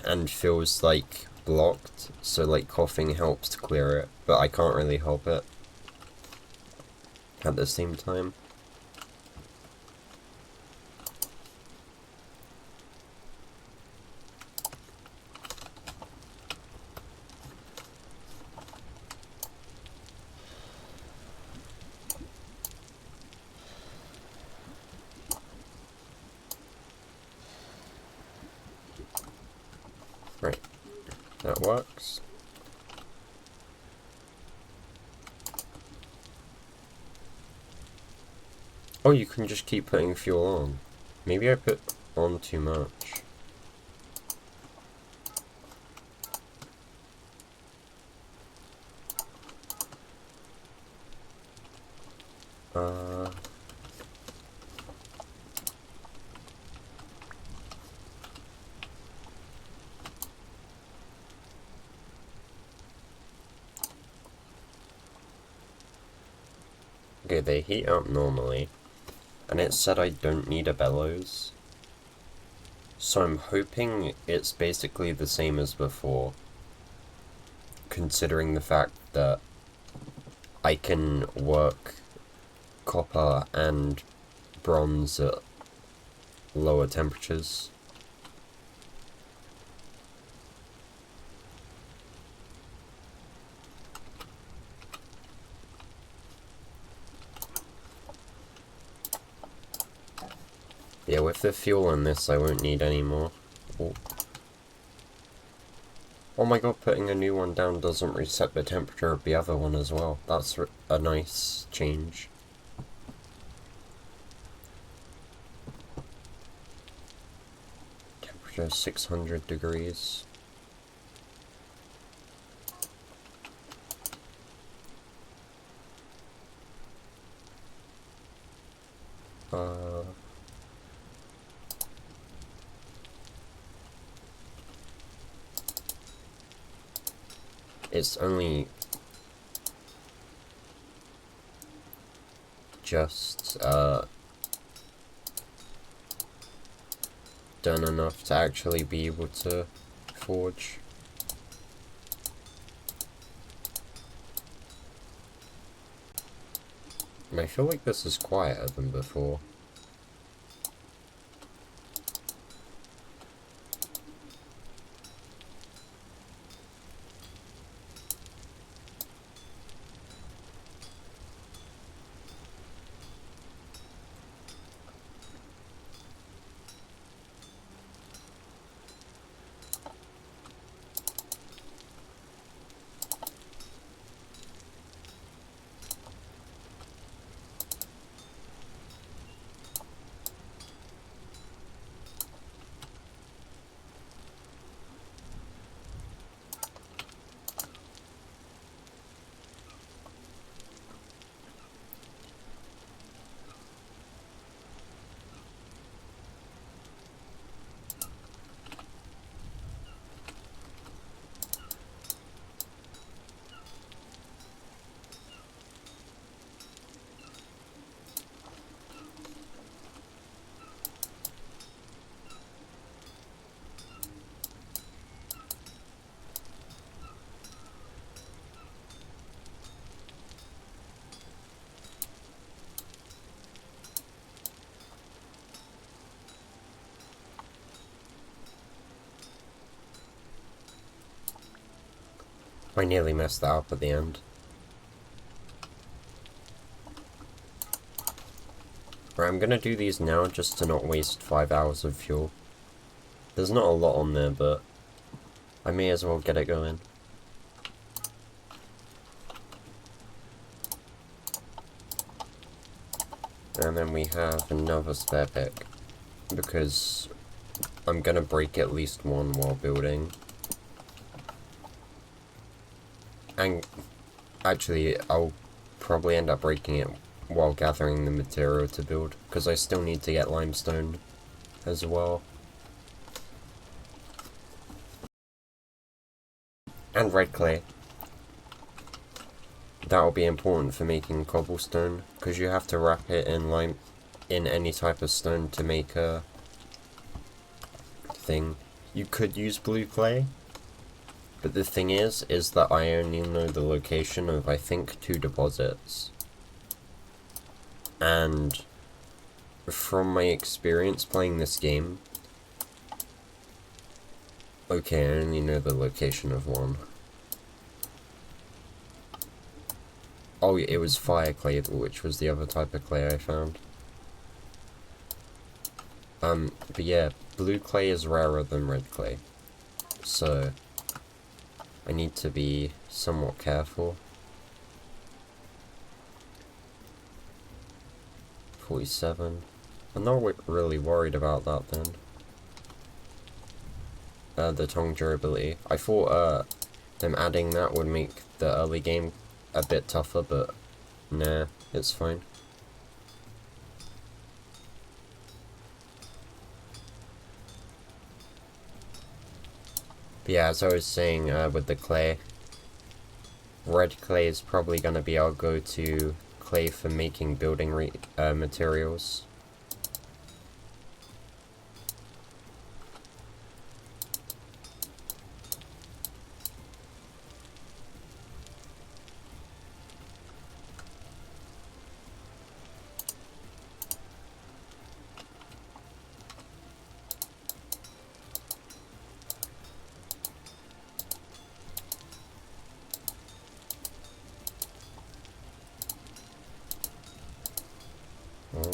and feels like blocked, so like coughing helps to clear it, but I can't really help it at the same time. Right, that works. Oh, you can just keep putting fuel on. Maybe I put on too much. Okay, they heat up normally, and it said I don't need a bellows. So I'm hoping it's basically the same as before, considering the fact that I can work copper and bronze at lower temperatures. Yeah, with the fuel in this, I won't need any more. Oh my god, putting a new one down doesn't reset the temperature of the other one as well. That's a nice change. Temperature 600 degrees. It's only just done enough to actually be able to forge. And I feel like this is quieter than before. I nearly messed that up at the end. Right, I'm gonna do these now just to not waste 5 hours of fuel. There's not a lot on there, but I may as well get it going. And then we have another spare pick, because I'm gonna break at least one while building. And actually, I'll probably end up breaking it while gathering the material to build, because I still need to get limestone as well. And red clay. That'll be important for making cobblestone, because you have to wrap it in any type of stone to make a thing. You could use blue clay, but the thing is that I only know the location of, I think, 2 deposits. And from my experience playing this game, okay, I only know the location of 1. Oh, it was fire clay, which was the other type of clay I found. But yeah, blue clay is rarer than red clay, so I need to be somewhat careful. 47. I'm not really worried about that then. The tongue durability. I thought, them adding that would make the early game a bit tougher, but nah, it's fine. But yeah, as I was saying, with the clay, red clay is probably going to be our go-to clay for making building materials. Oh.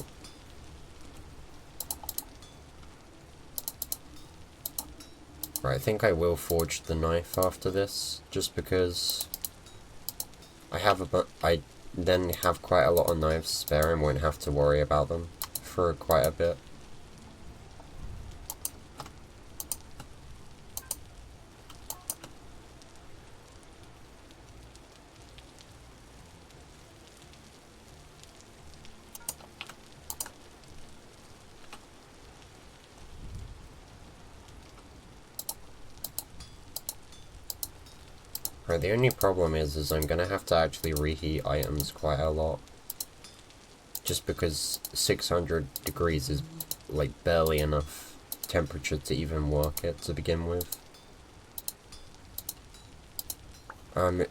Right, I think I will forge the knife after this, just because I then have quite a lot of knives spare and won't have to worry about them for quite a bit. Right, the only problem is I'm gonna have to actually reheat items quite a lot. Just because 600 degrees is, like, barely enough temperature to even work it to begin with. I'm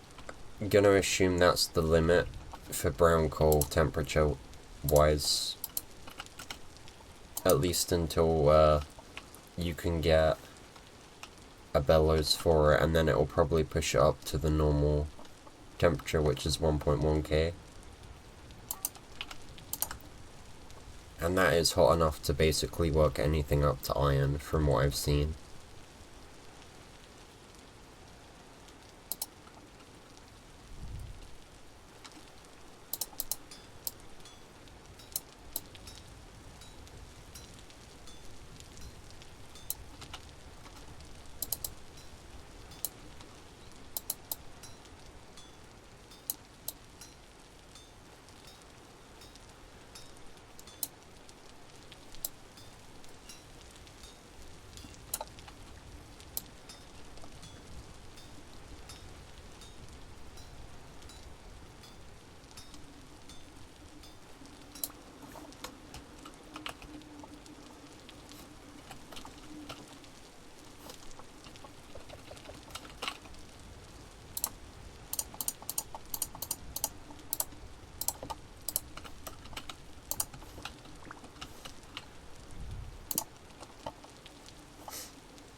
gonna assume that's the limit for brown coal temperature-wise. At least until, you can get a bellows for it, and then it will probably push it up to the normal temperature, which is 1.1k. And that is hot enough to basically work anything up to iron, from what I've seen.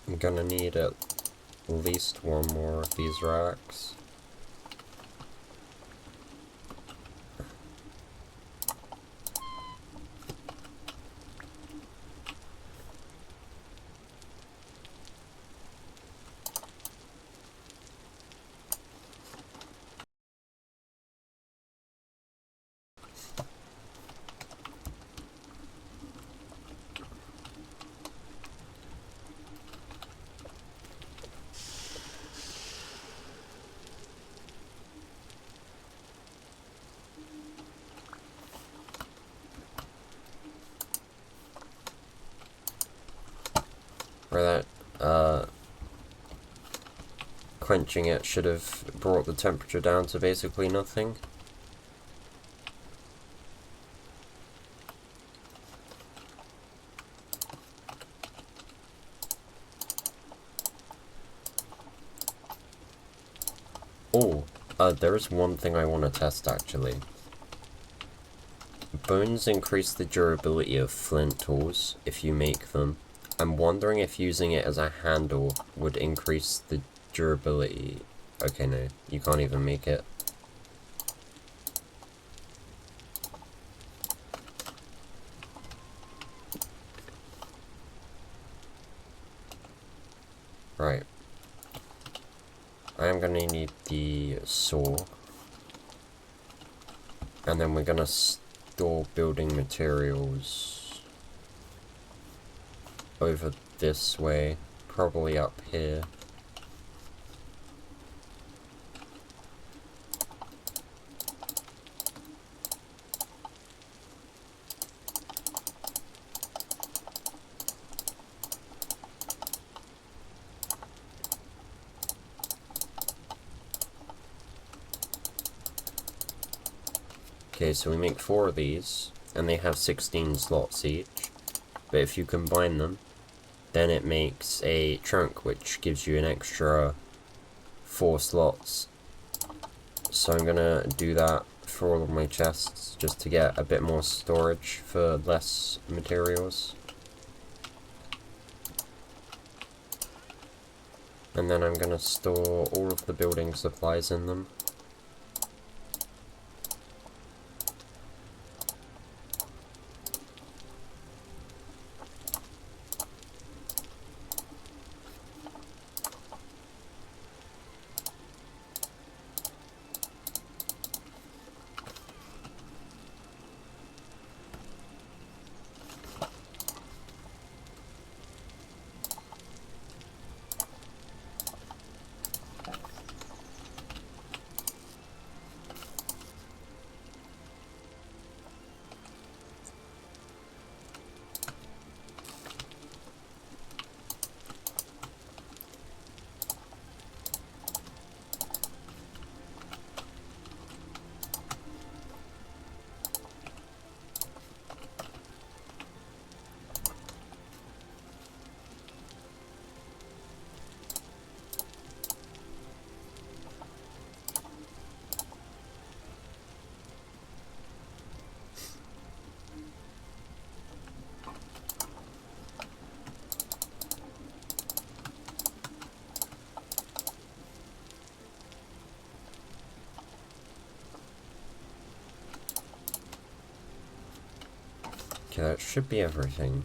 I'm gonna need at least 1 more of these racks. Or that, quenching it should have brought the temperature down to basically nothing. Oh, there is one thing I want to test actually. Bones increase the durability of flint tools if you make them. I'm wondering if using it as a handle would increase the durability. Okay, no, you can't even make it. Right. I am gonna need the saw. And then we're gonna store building materials over this way, probably up here. Okay, so we make 4 of these, and they have 16 slots each. But if you combine them, then it makes a trunk, which gives you an extra 4 slots. So I'm gonna do that for all of my chests, just to get a bit more storage for less materials. And then I'm gonna store all of the building supplies in them. Okay, that should be everything.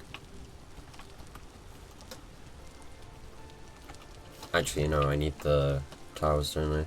Actually, no, I need the tiles, don't I?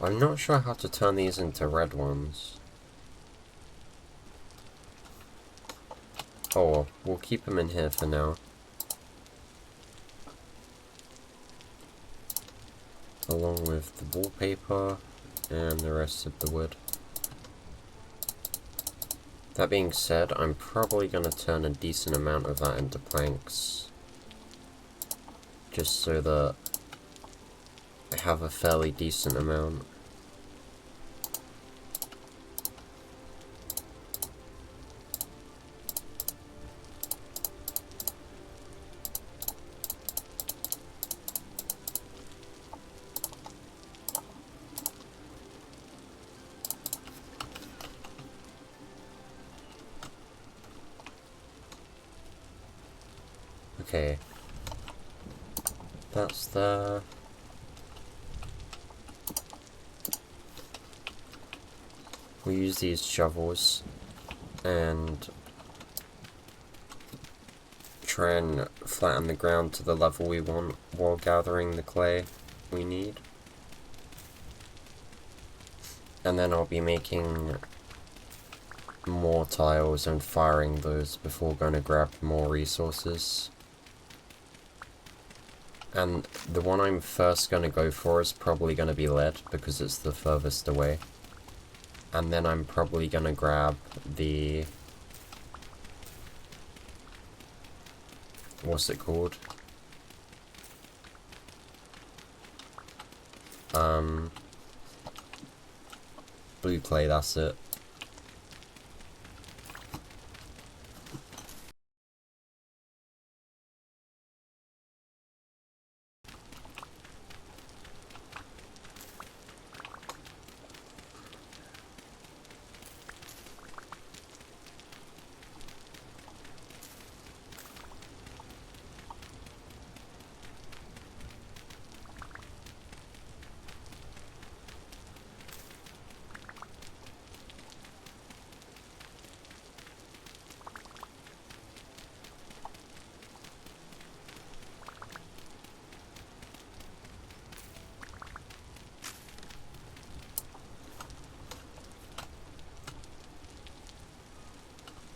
I'm not sure how to turn these into red ones. Oh well, we'll keep them in here for now. Along with the wallpaper and the rest of the wood. That being said, I'm probably going to turn a decent amount of that into planks. Just so that I have a fairly decent amount. Okay. That's there. We use these shovels and try and flatten the ground to the level we want while gathering the clay we need. And then I'll be making more tiles and firing those before going to grab more resources. And the one I'm first going to go for is probably going to be lead, because it's the furthest away. And then I'm probably going to grab the... what's it called? Blue clay, that's it.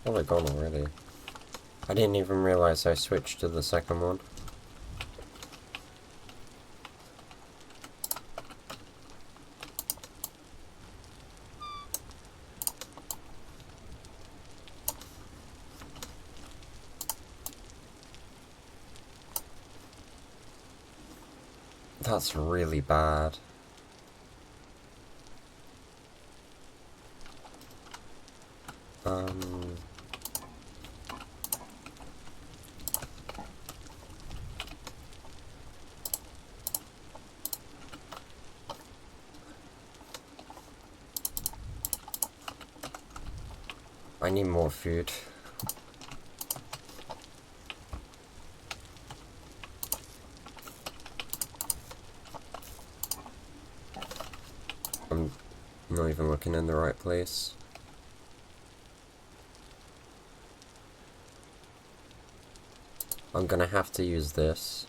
Oh, they're gone already. I didn't even realize I switched to the second one. That's really bad. I need more food. I'm not even looking in the right place. I'm gonna have to use this.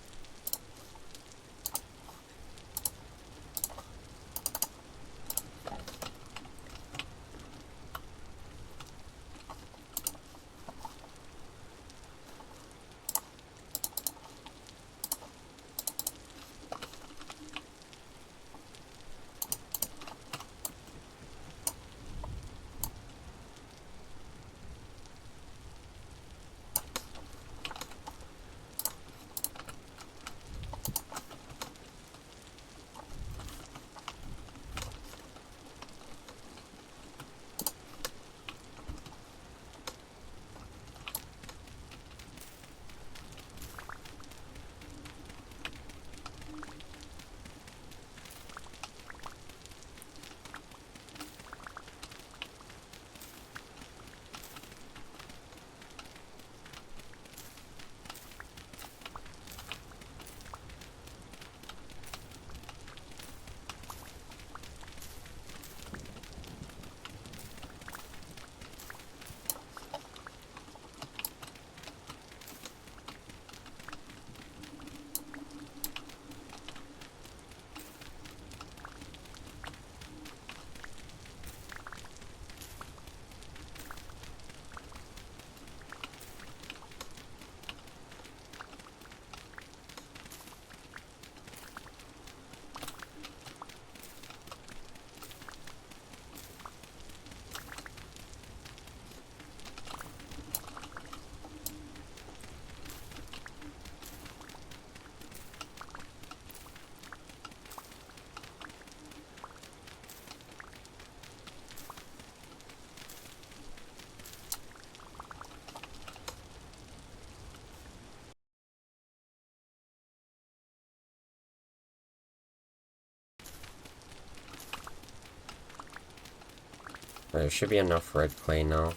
There should be enough red clay now.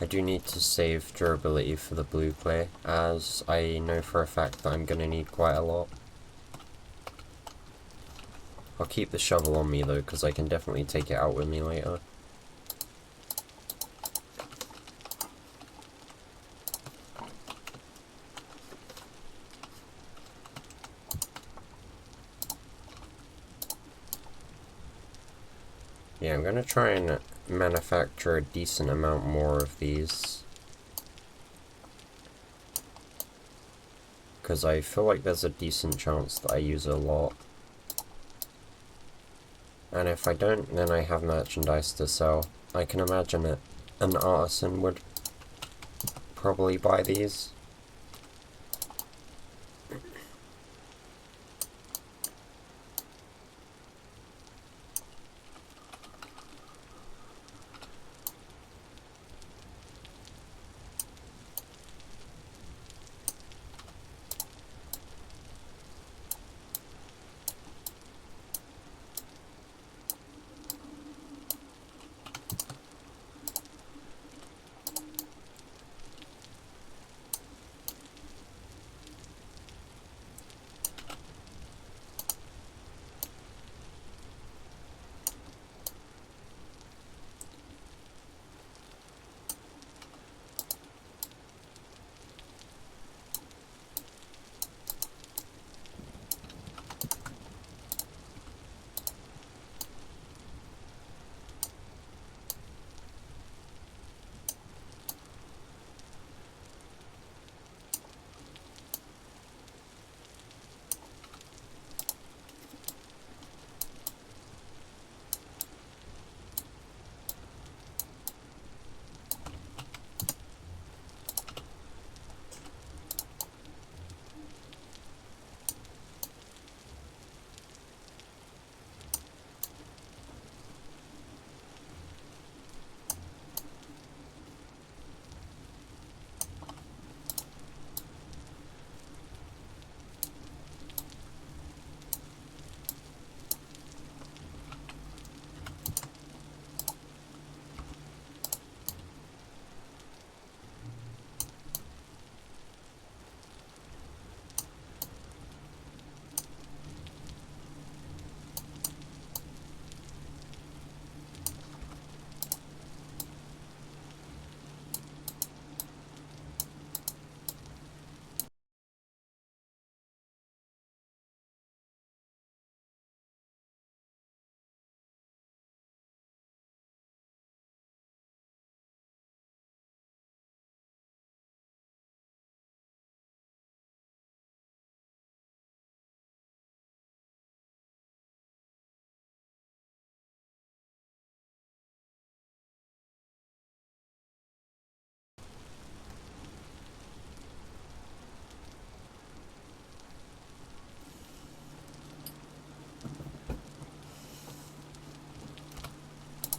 I do need to save durability for the blue clay, as I know for a fact that I'm gonna need quite a lot. I'll keep the shovel on me though, because I can definitely take it out with me later. Yeah, I'm gonna try and manufacture a decent amount more of these, because I feel like there's a decent chance that I use a lot. And if I don't, then I have merchandise to sell. I can imagine that an artisan would probably buy these.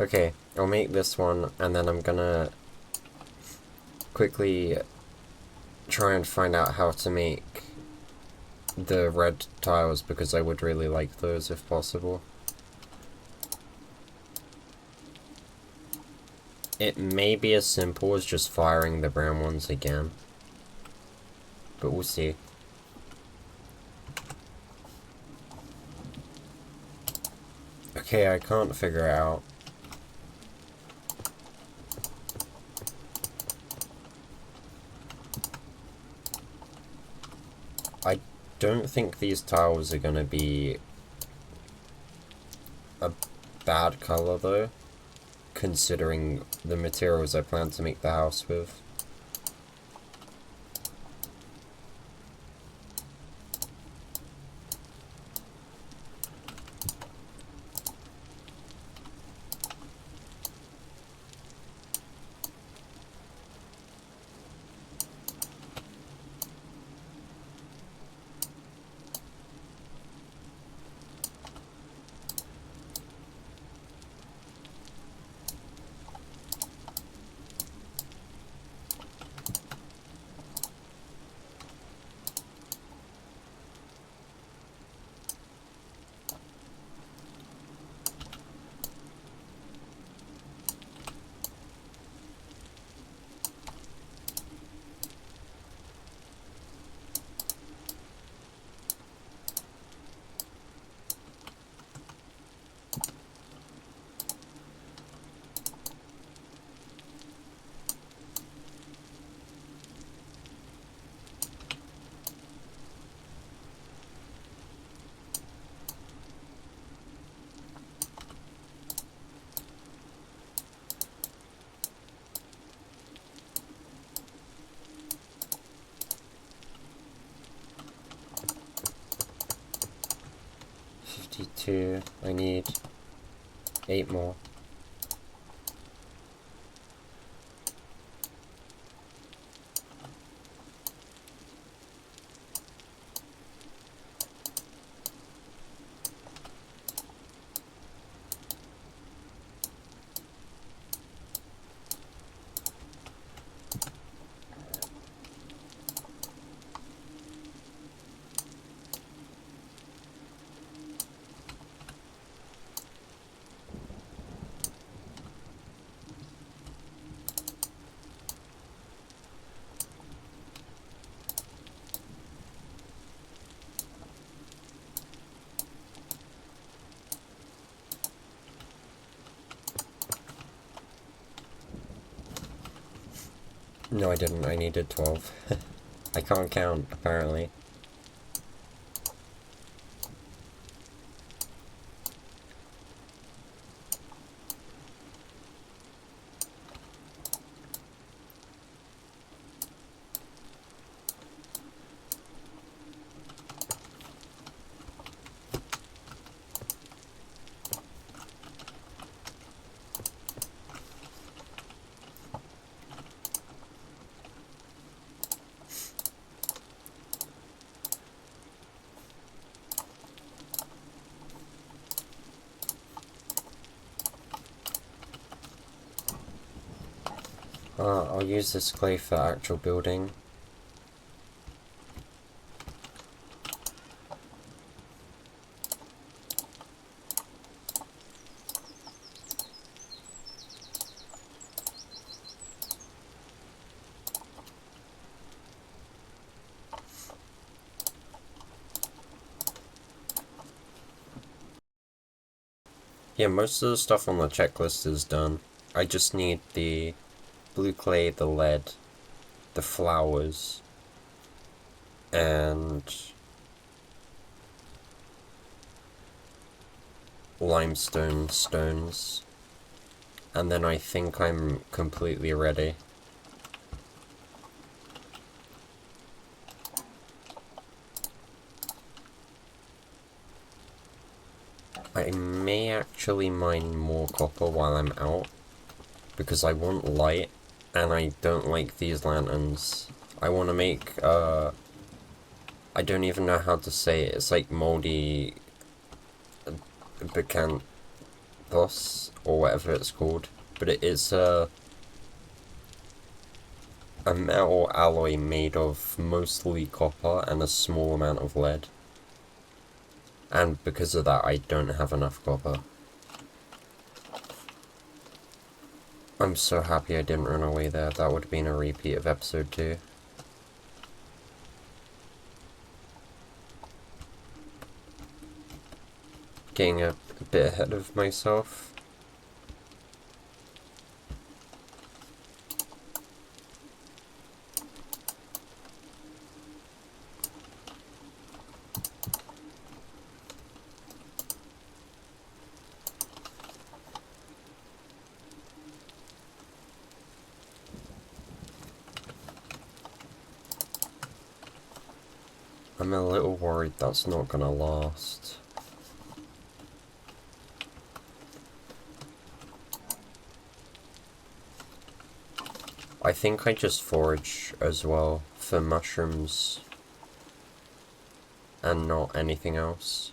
Okay, I'll make this one, and then I'm gonna quickly try and find out how to make the red tiles, because I would really like those if possible. It may be as simple as just firing the brown ones again, but we'll see. Okay, I can't figure it out. I don't think these tiles are gonna be a bad color though, considering the materials I plan to make the house with. 2. I need 8 more. No, I didn't. I needed 12. I can't count, apparently. I'll use this clay for actual building. Yeah, most of the stuff on the checklist is done. I just need the blue clay, the lead, the flowers, and limestone stones. And then I think I'm completely ready. I may actually mine more copper while I'm out, because I want light, and I don't like these lanterns. I want to make, I don't even know how to say it, it's like moldy bacanthos, or whatever it's called, but it is a metal alloy made of mostly copper and a small amount of lead. And because of that, I don't have enough copper. I'm so happy I didn't run away there. That would have been a repeat of episode 2. Getting a bit ahead of myself. I'm a little worried that's not gonna last. I think I just forage as well for mushrooms and not anything else.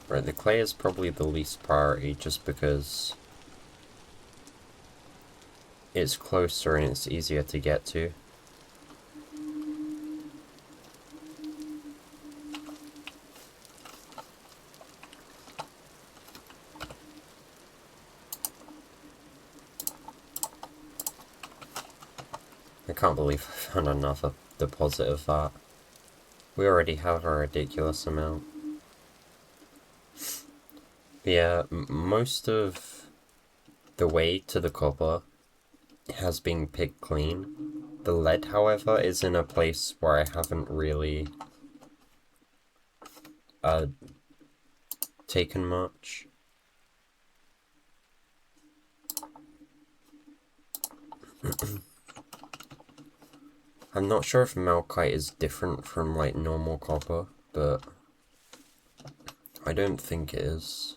Right, the clay is probably the least priority just because it's closer and it's easier to get to. I can't believe I found another deposit of that. We already have a ridiculous amount. But yeah, most of the way to the copper has been picked clean. The lead, however, is in a place where I haven't really taken much. I'm not sure if malachite is different from like normal copper, but I don't think it is.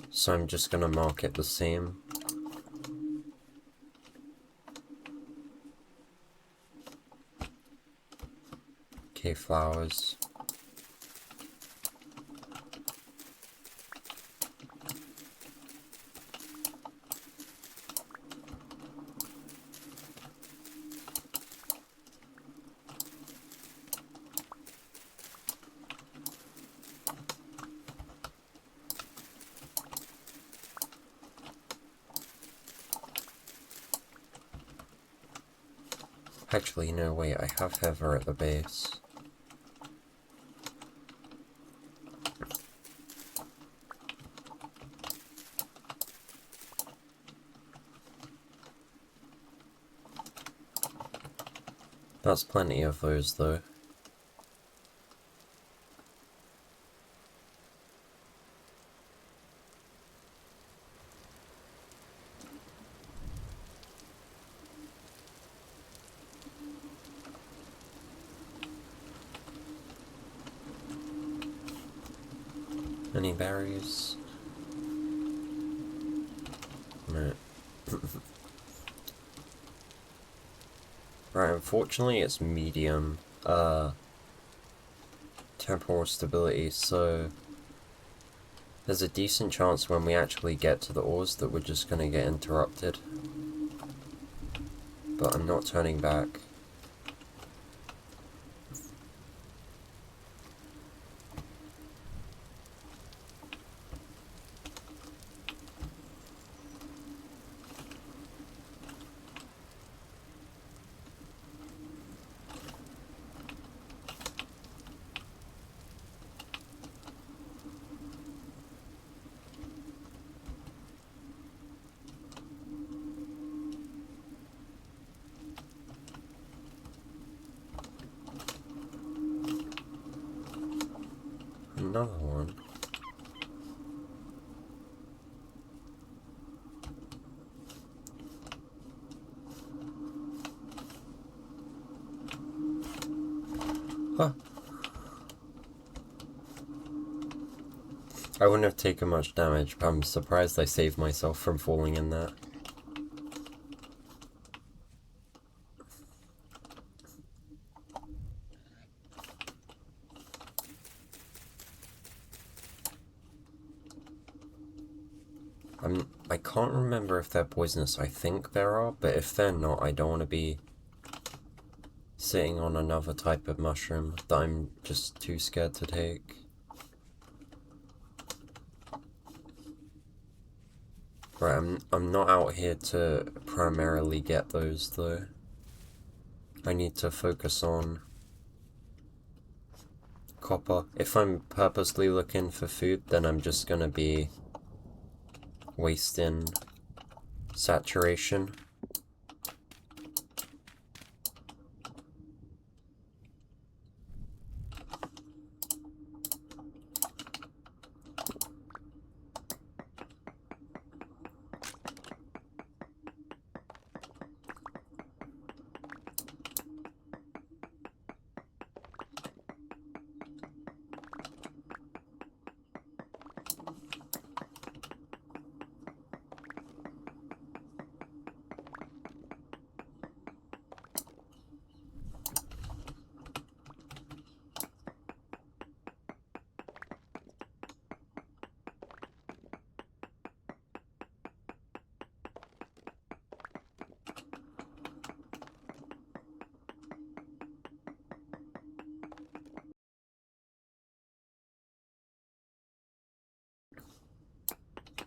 So I'm just gonna mark it the same. Okay, flowers. Actually, no, wait, I have heather at the base. That's plenty of those, though. Any berries? No. Right, unfortunately it's medium, temporal stability, so there's a decent chance when we actually get to the ores that we're just gonna get interrupted. But I'm not turning back. Another one. Huh. I wouldn't have taken much damage, but I'm surprised I saved myself from falling in that. I can't remember if they're poisonous. I think there are, but if they're not, I don't want to be sitting on another type of mushroom that I'm just too scared to take. Right, I'm not out here to primarily get those though. I need to focus on copper. If I'm purposely looking for food, then I'm just gonna be wasting saturation.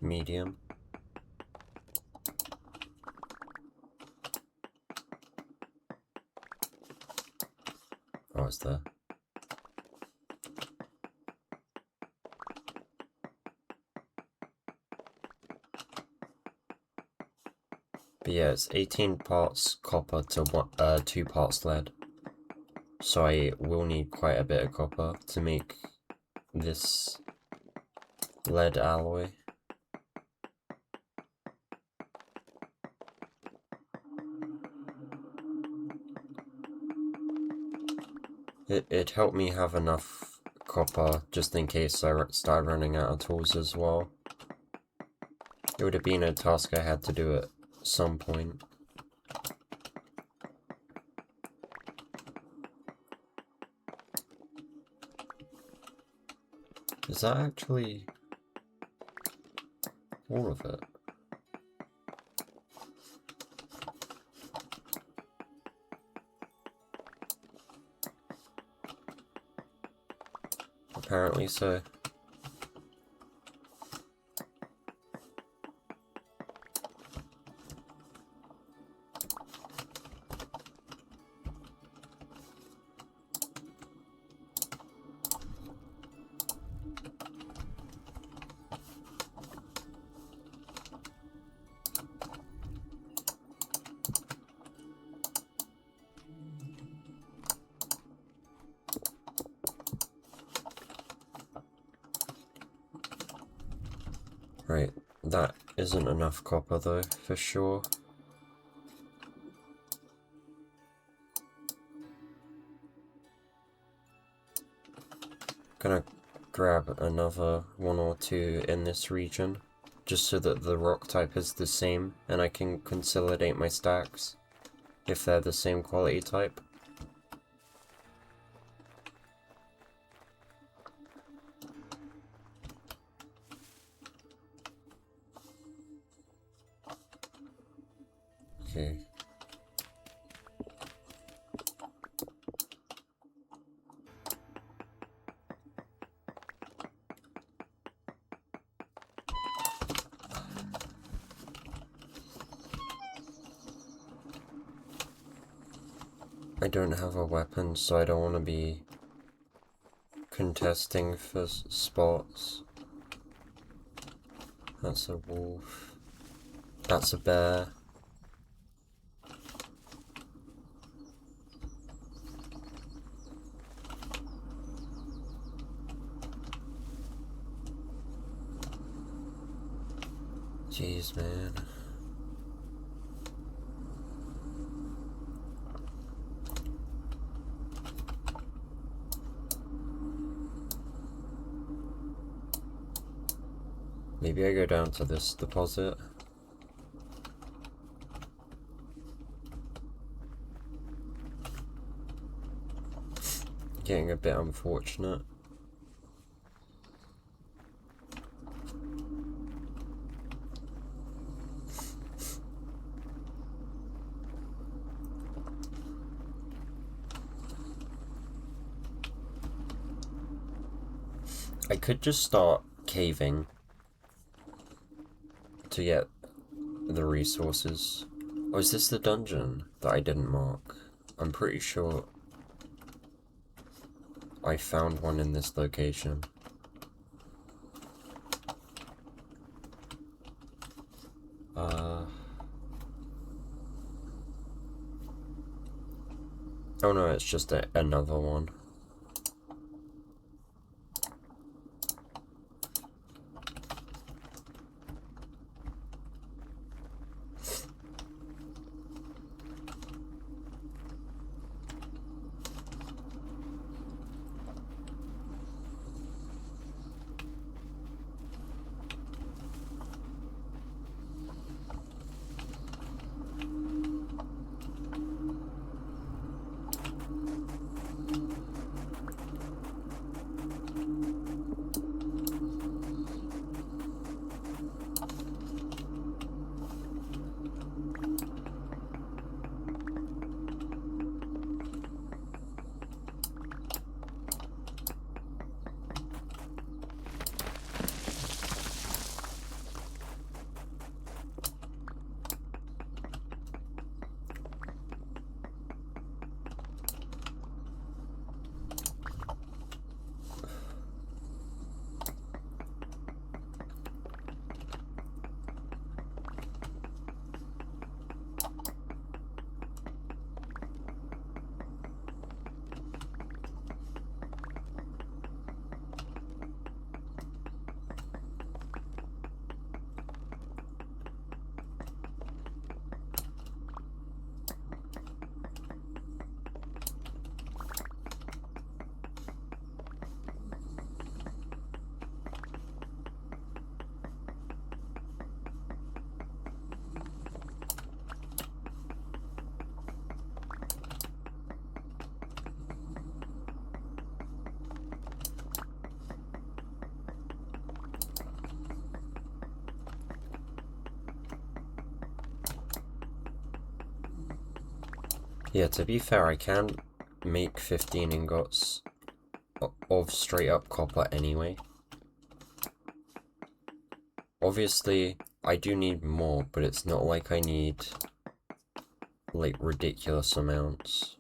Medium. Oh, it's there. But yeah, it's 18 parts copper to 2 parts lead. So I will need quite a bit of copper to make this lead alloy. It helped me have enough copper just in case I start running out of tools as well. It would have been a task I had to do at some point. Is that actually all of it? Apparently so. Right, that isn't enough copper though, for sure. Gonna grab another one or two in this region, just so that the rock type is the same, and I can consolidate my stacks, if they're the same quality type. Okay. I don't have a weapon, so I don't want to be contesting for spots. That's a wolf. That's a bear. Jeez, man. Maybe I go down to this deposit. Getting a bit unfortunate. I could just start caving to get the resources. Oh, is this the dungeon that I didn't mark? I'm pretty sure I found one in this location. Oh no, it's just another one. Yeah, to be fair, I can make 15 ingots of straight up copper anyway. Obviously, I do need more, but it's not like I need, like, ridiculous amounts.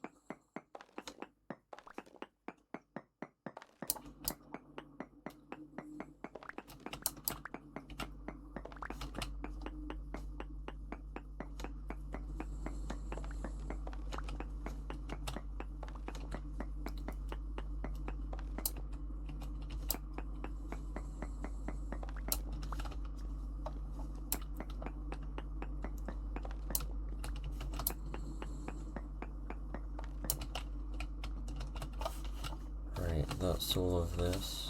Right, that's all of this.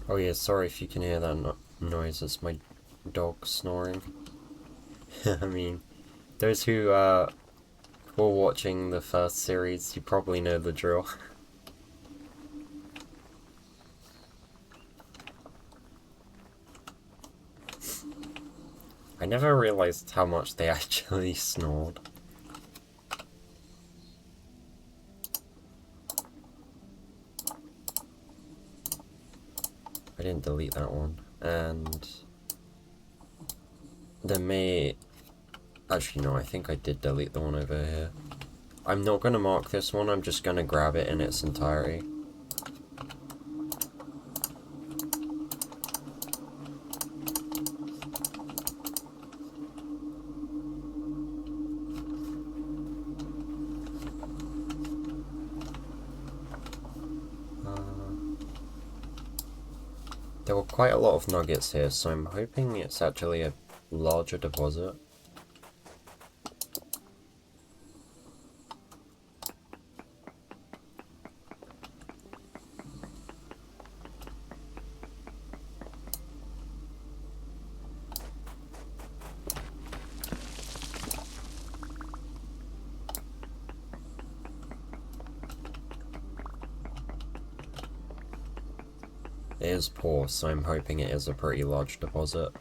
Oh yeah, sorry if you can hear that noise, it's my dog snoring. I mean, those who were watching the first series, you probably know the drill. I never realized how much they actually snored. I didn't delete that one, and there may... Actually no, I think I did delete the one over here. I'm not gonna mark this one, I'm just gonna grab it in its entirety. There were quite a lot of nuggets here, so I'm hoping it's actually a larger deposit. It is poor, so I'm hoping it is a pretty large deposit.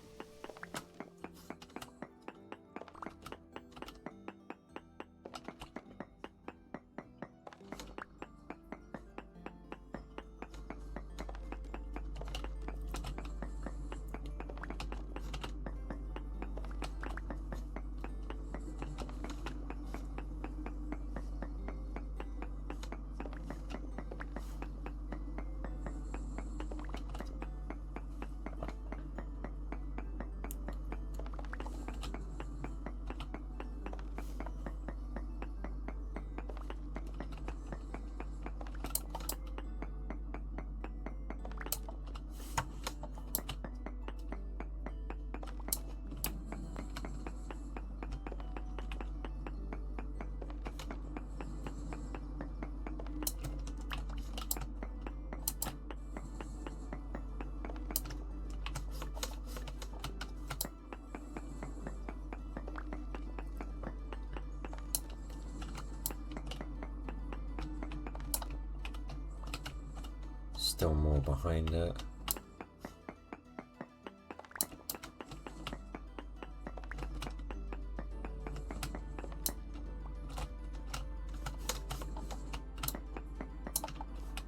Still more behind it.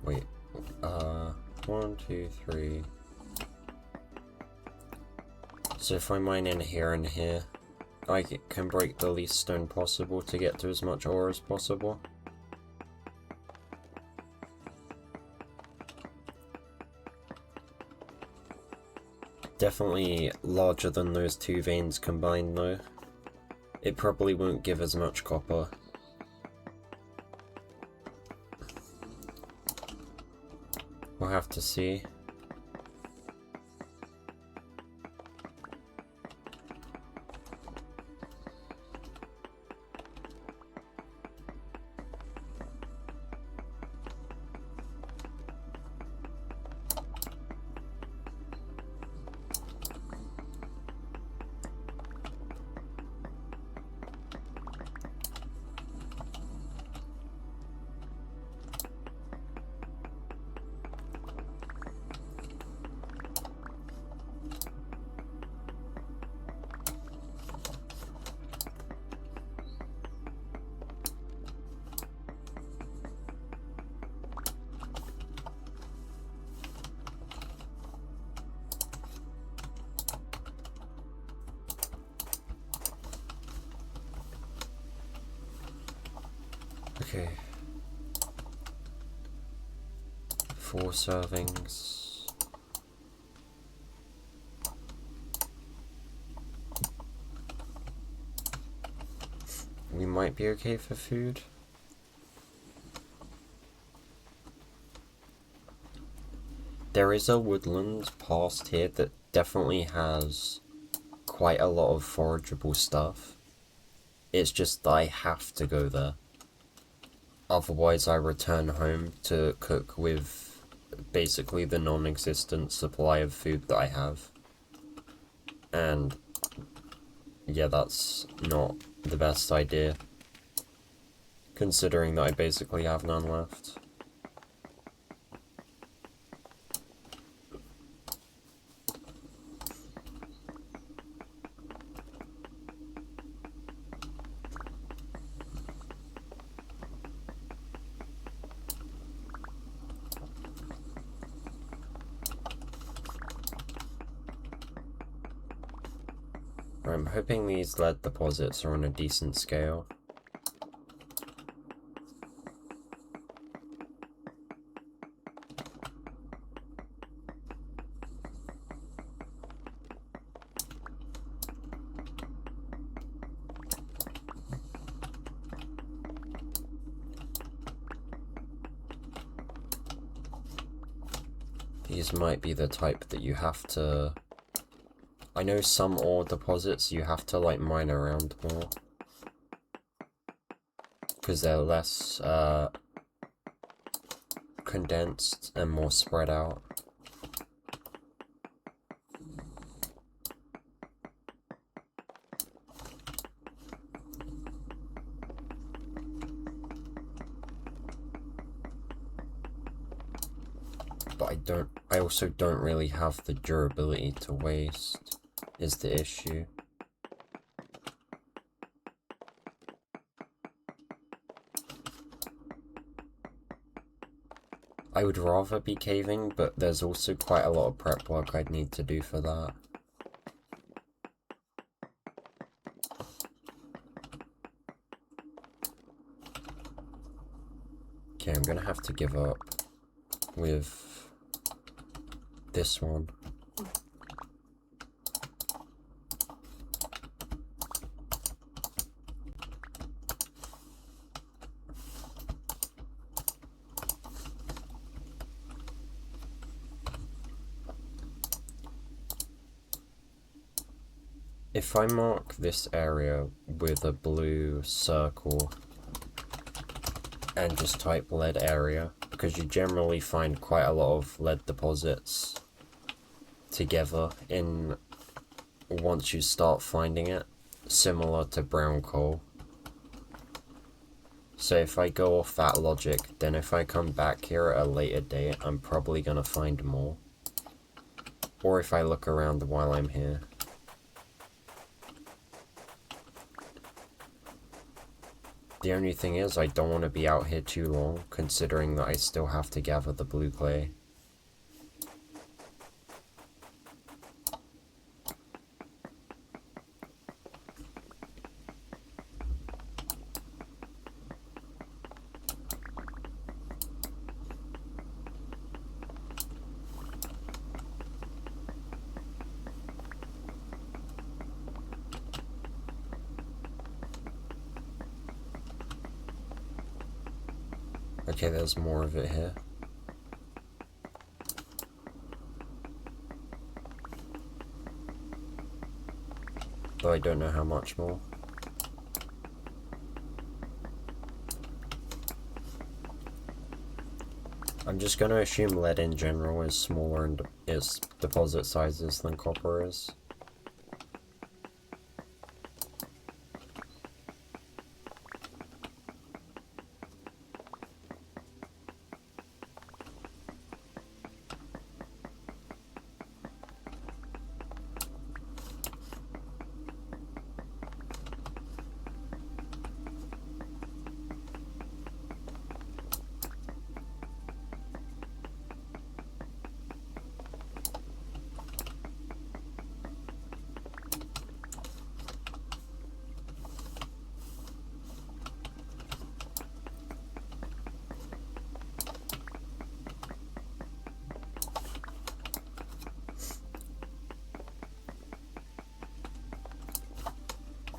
Wait, 1, 2, 3. So if I mine in here and here, I can break the least stone possible to get to as much ore as possible. Definitely larger than those two veins combined though. It probably won't give as much copper. We'll have to see. Okay. 4 servings. We might be okay for food. There is a woodland past here that definitely has quite a lot of forageable stuff. It's just that I have to go there. Otherwise I return home to cook with basically the non-existent supply of food that I have. And yeah, that's not the best idea, considering that I basically have none left. I'm hoping these lead deposits are on a decent scale. These might be the type that you have to... I know some ore deposits you have to like mine around more, because they're less condensed and more spread out. But I also don't really have the durability to waste, is the issue. I would rather be caving, but there's also quite a lot of prep work I'd need to do for that. Okay, I'm gonna have to give up with this one. If I mark this area with a blue circle and just type lead area, because you generally find quite a lot of lead deposits together in once you start finding it, similar to brown coal. So if I go off that logic, then if I come back here at a later date, I'm probably gonna find more. Or if I look around while I'm here. The only thing is, I don't want to be out here too long, considering that I still have to gather the blue clay. Okay, there's more of it here. Though I don't know how much more. I'm just gonna assume lead in general is smaller in its deposit sizes than copper is.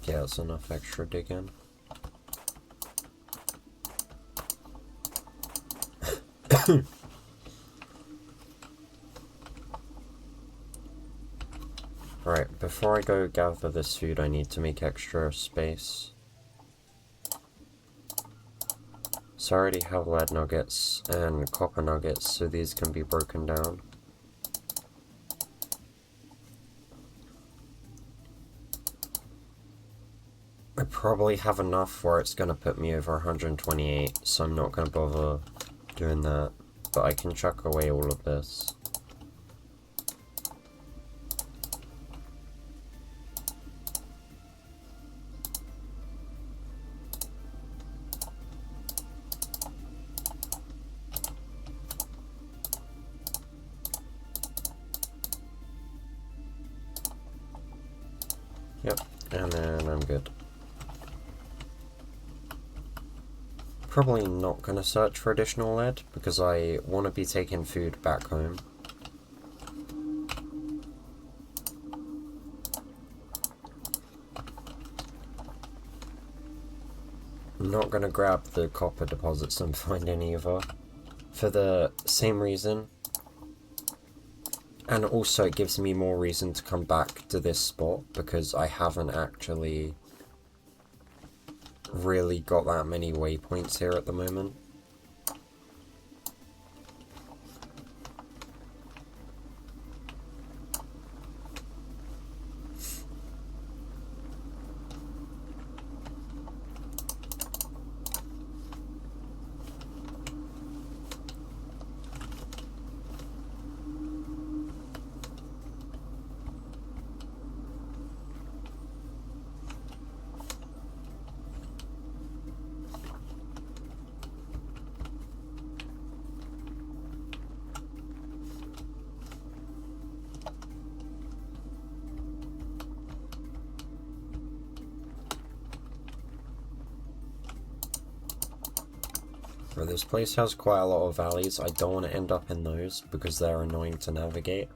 Yeah, it's enough extra digging. Alright, before I go gather this food, I need to make extra space. So I already have lead nuggets and copper nuggets, so these can be broken down. I probably have enough where it's going to put me over 128, so I'm not going to bother doing that. But I can chuck away all of this. Yep, and then I'm good. Probably not going to search for additional lead, because I want to be taking food back home. I'm not going to grab the copper deposits I'm finding either, for the same reason. And also it gives me more reason to come back to this spot, because I haven't actually really got that many waypoints here at the moment. But this place has quite a lot of valleys. I don't want to end up in those because they're annoying to navigate.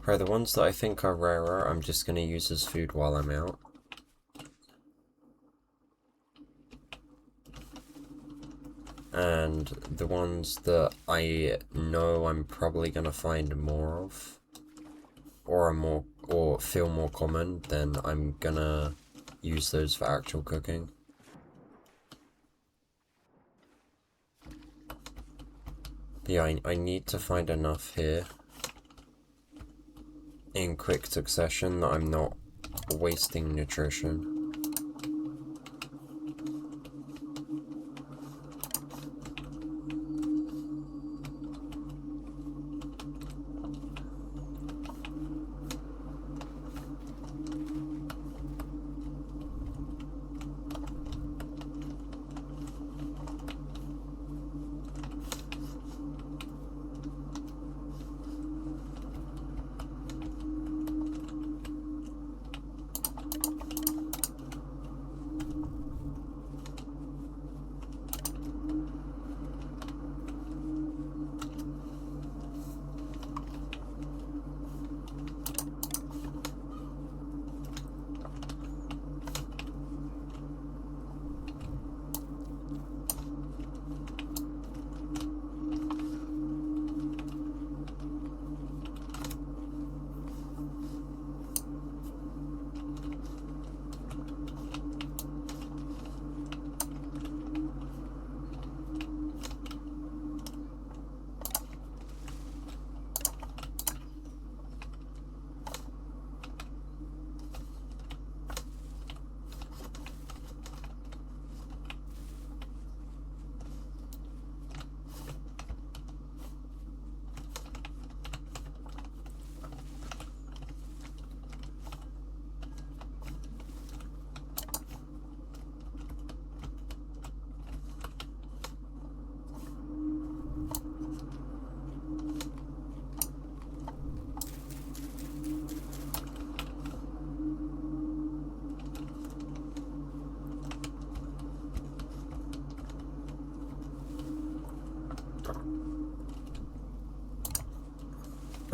Right, the ones that I think are rarer, I'm just going to use as food while I'm out. And the ones that I know I'm probably going to find more of, or feel more common, then I'm gonna use those for actual cooking. Yeah, I need to find enough here in quick succession that I'm not wasting nutrition.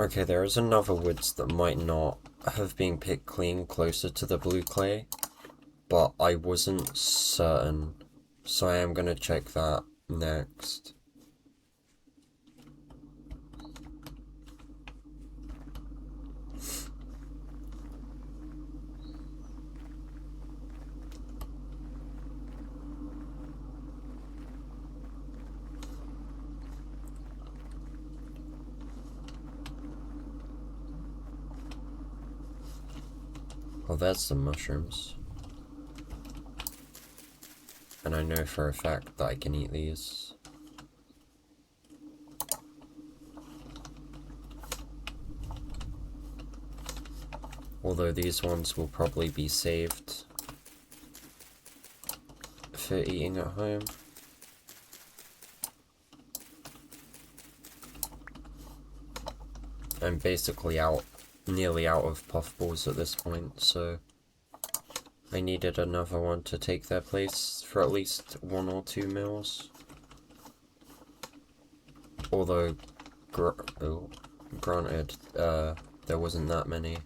Okay, there is another woods that might not have been picked clean closer to the blue clay, but I wasn't certain, so I am gonna check that next. Oh, there's some mushrooms. And I know for a fact that I can eat these. Although these ones will probably be saved for eating at home. I'm basically nearly out of puffballs at this point, so I needed another one to take their place for at least 1 or 2 meals. Although, granted, there wasn't that many.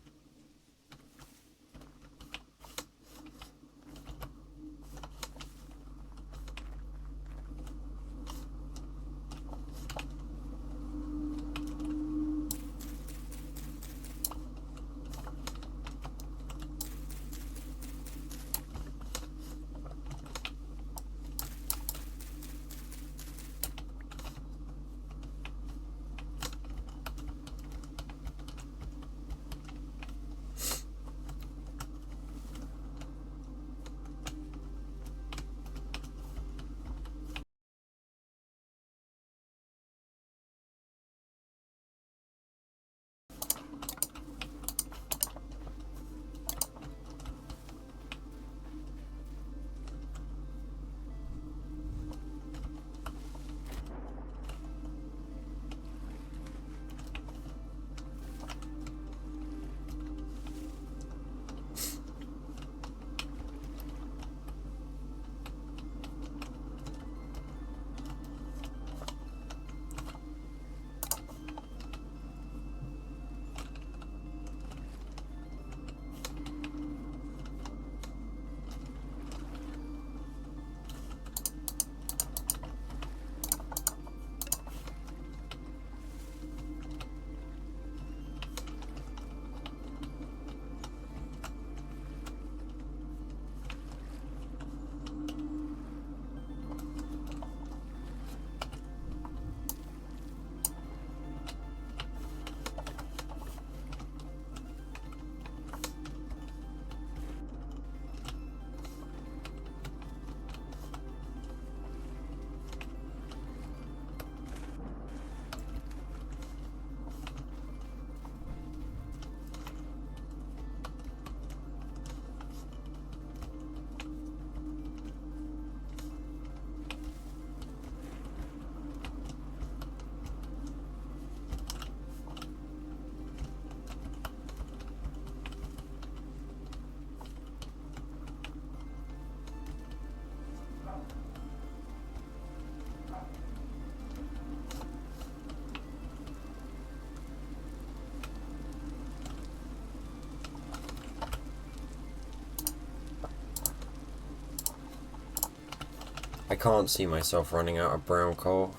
I can't see myself running out of brown coal,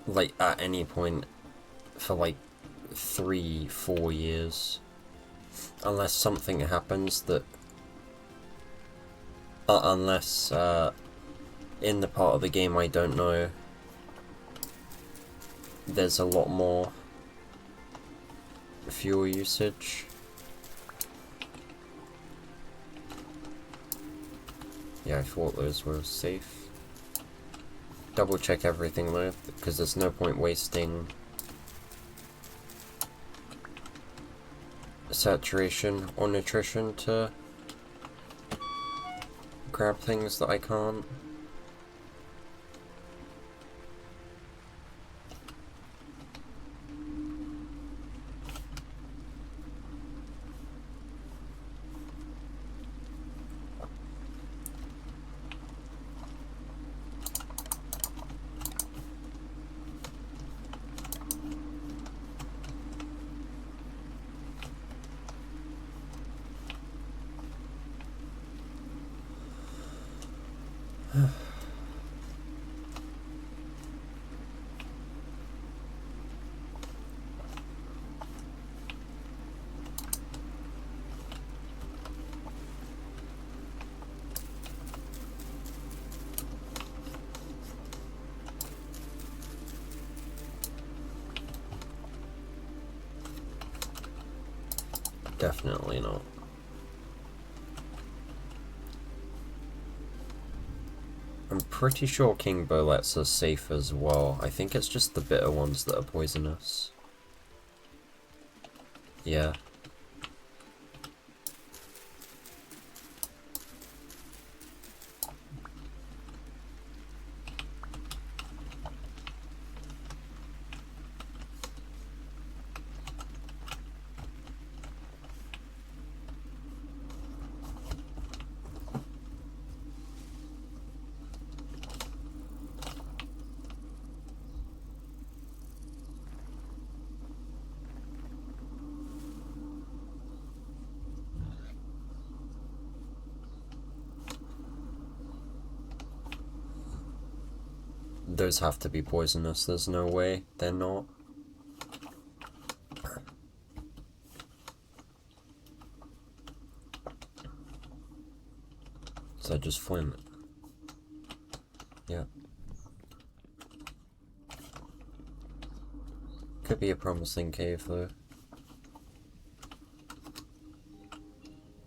like, at any point for, like, 3-4 years. Unless something happens that... unless, in the part of the game I don't know, there's a lot more fuel usage. Yeah, I thought those were safe. Double check everything though, because there's no point wasting saturation or nutrition to grab things that I can't. Definitely not. I'm pretty sure King Bolets are safe as well. I think it's just the bitter ones that are poisonous. Yeah. Those have to be poisonous, there's no way they're not. So just flint. Yeah. Could be a promising cave though.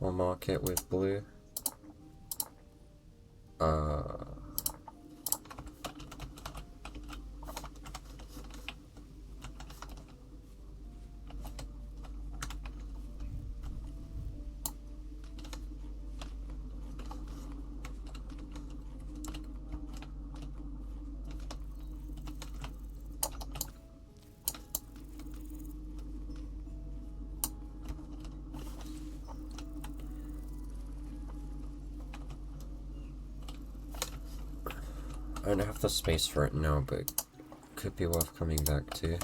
We'll mark it with blue. I don't have the space for it now, but it could be worth coming back to.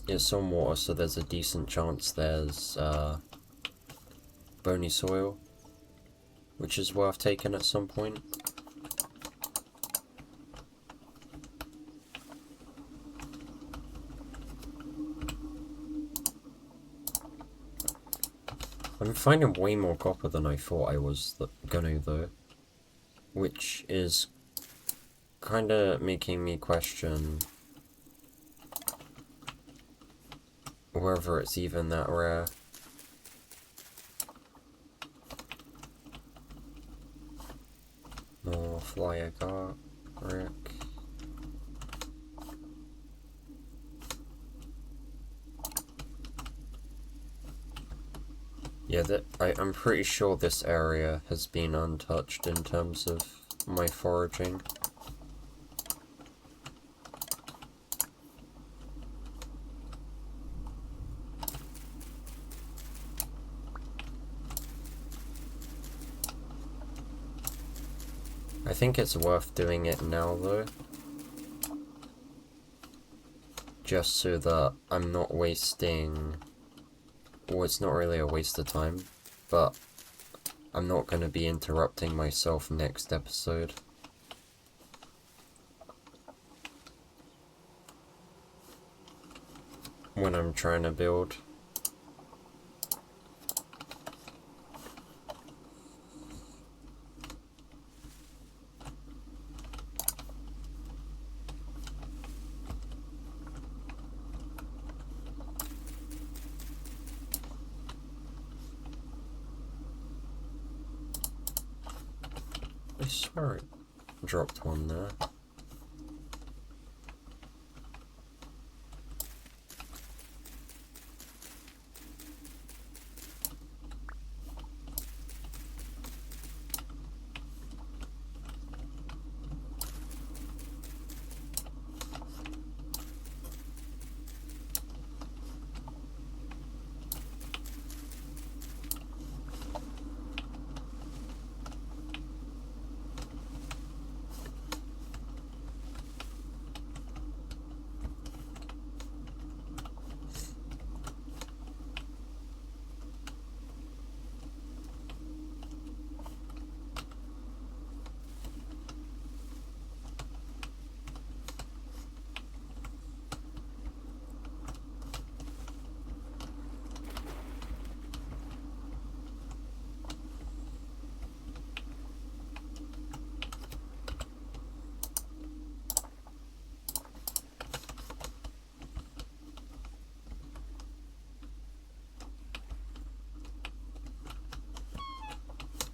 It's on water, so there's a decent chance there's bony soil, which is worth taking at some point. I'm finding way more copper than I thought I was gonna though, which is kinda making me question whether it's even that rare. More fly Rick. Yeah, I'm pretty sure this area has been untouched in terms of my foraging. I think it's worth doing it now though. Just so that I'm not wasting... Well, it's not really a waste of time, but I'm not going to be interrupting myself next episode. When I'm trying to build. I swear it dropped one there.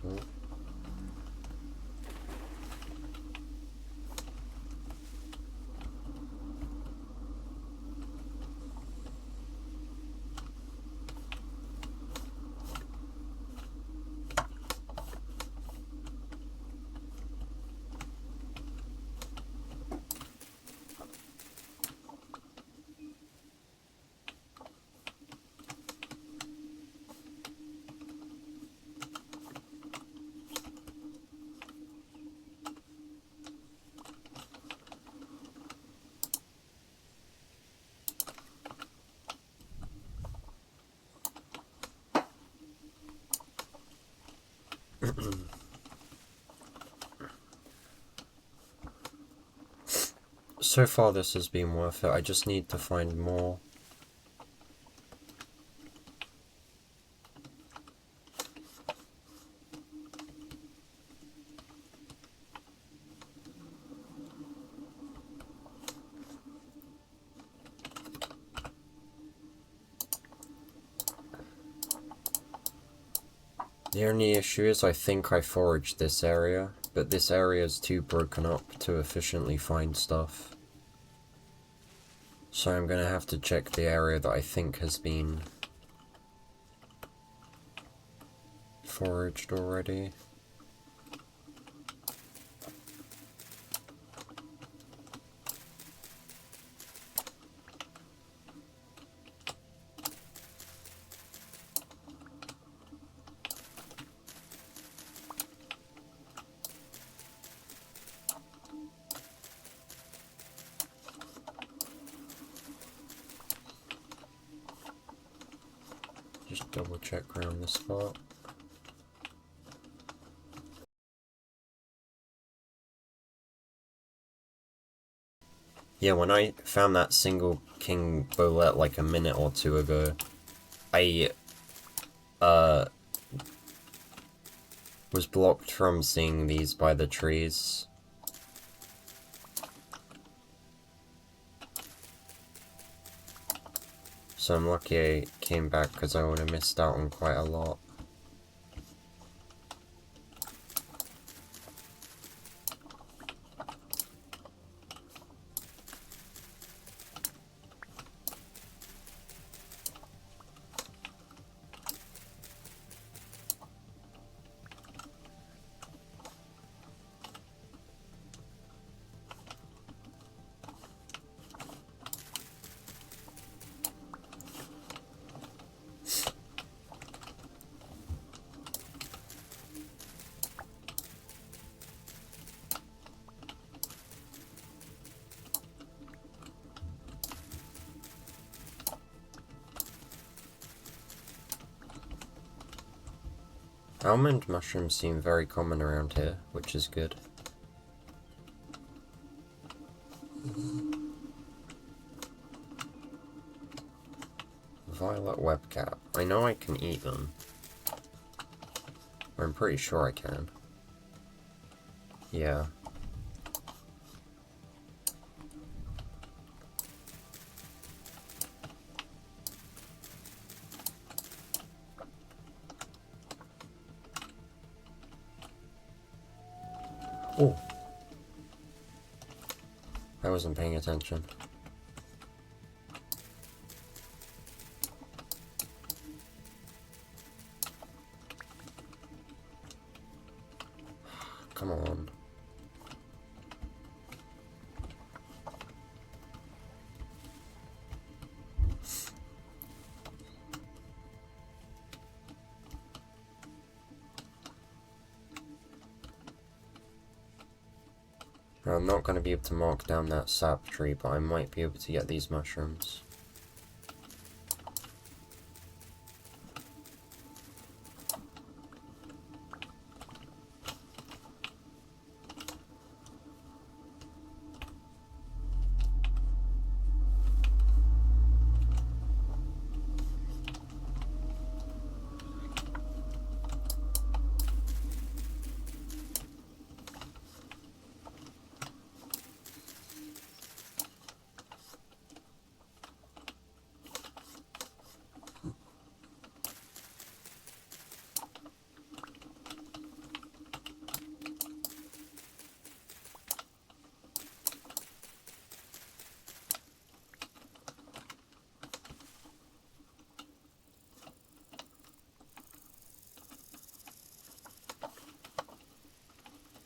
Oh. So far this has been worth it, I just need to find more. The only issue is I think I foraged this area, but this area is too broken up to efficiently find stuff. So I'm gonna have to check the area that I think has been foraged already. Just double check around this spot. Yeah, when I found that single king bolet like a minute or two ago, I was blocked from seeing these by the trees. So I'm lucky I came back because I would have missed out on quite a lot. Almond mushrooms seem very common around here, which is good. Violet webcap. I know I can eat them. I'm pretty sure I can. Yeah. Oh. I wasn't paying attention. Come on. I'm not going to be able to mark down that sap tree, but I might be able to get these mushrooms.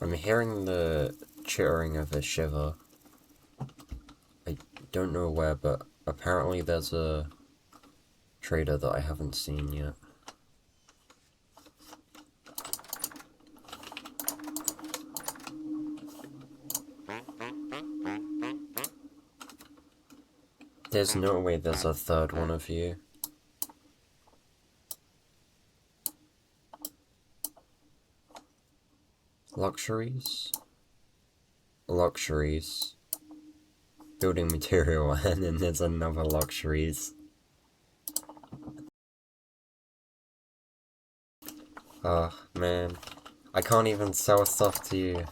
I'm hearing the chittering of a shiver. I don't know where, but apparently there's a trader that I haven't seen yet. There's no way there's a third one of you. Luxuries? Luxuries. Building material, and then there's another luxuries. Oh, man. I can't even sell stuff to you.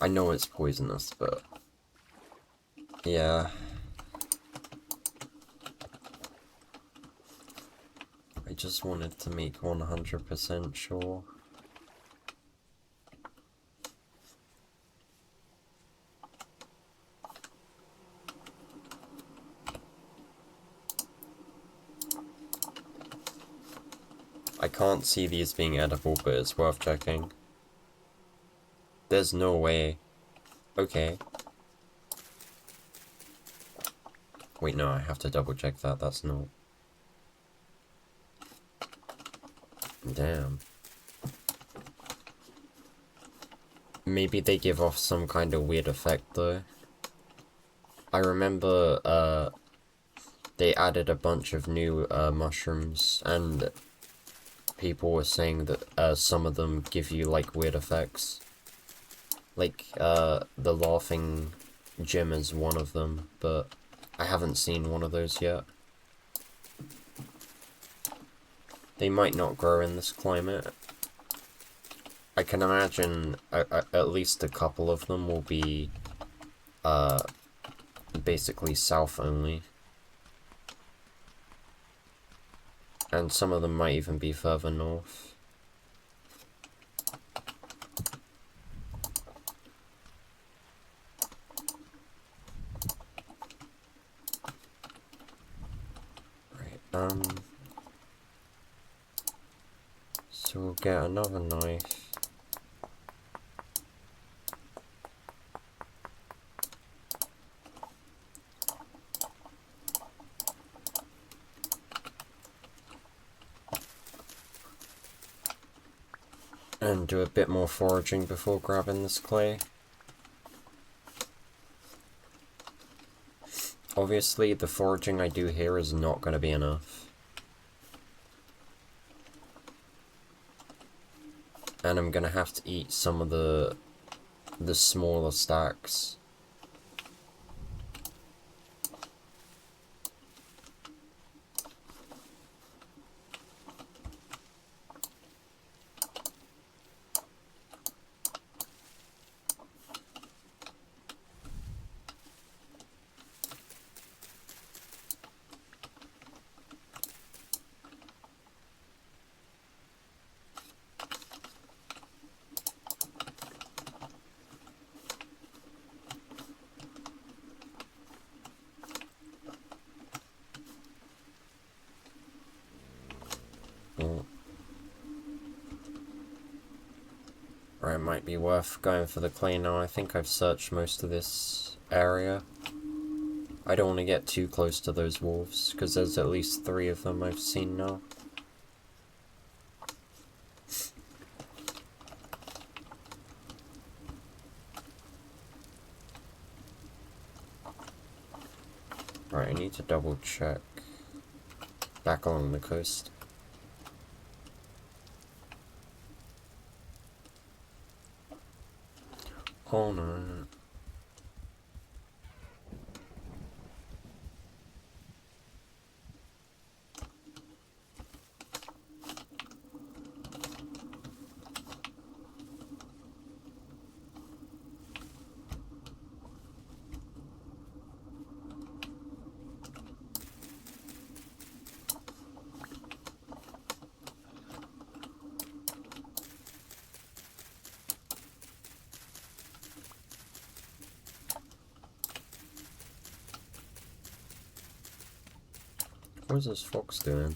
I know it's poisonous, but... yeah. I just wanted to make 100% sure. I can't see these being edible, but it's worth checking. There's no way. Okay. Wait, no, I have to double check that. That's not... damn. Maybe they give off some kind of weird effect, though. I remember, they added a bunch of new, mushrooms, and people were saying that, some of them give you, like, weird effects. Like, the laughing gym is one of them, but I haven't seen one of those yet. They might not grow in this climate. I can imagine at least a couple of them will be, basically south only. And some of them might even be further north. Right, so we'll get another knife. And do a bit more foraging before grabbing this clay. Obviously, the foraging I do here is not going to be enough. And I'm going to have to eat some of the smaller stacks. Or it might be worth going for the clay now. I think I've searched most of this area. I don't want to get too close to those wolves, because there's at least 3 of them I've seen now. Right, I need to double check back along the coast. Oh no. What is this fox doing?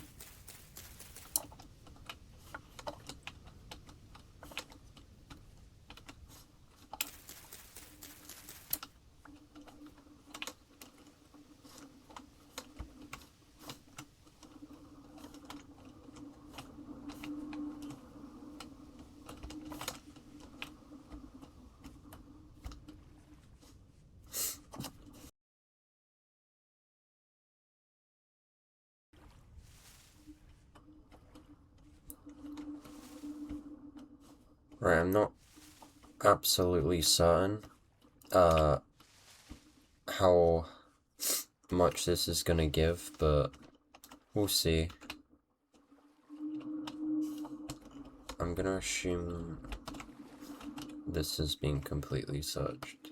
Right, I'm not absolutely certain how much this is gonna give, but we'll see. I'm gonna assume this is being completely searched.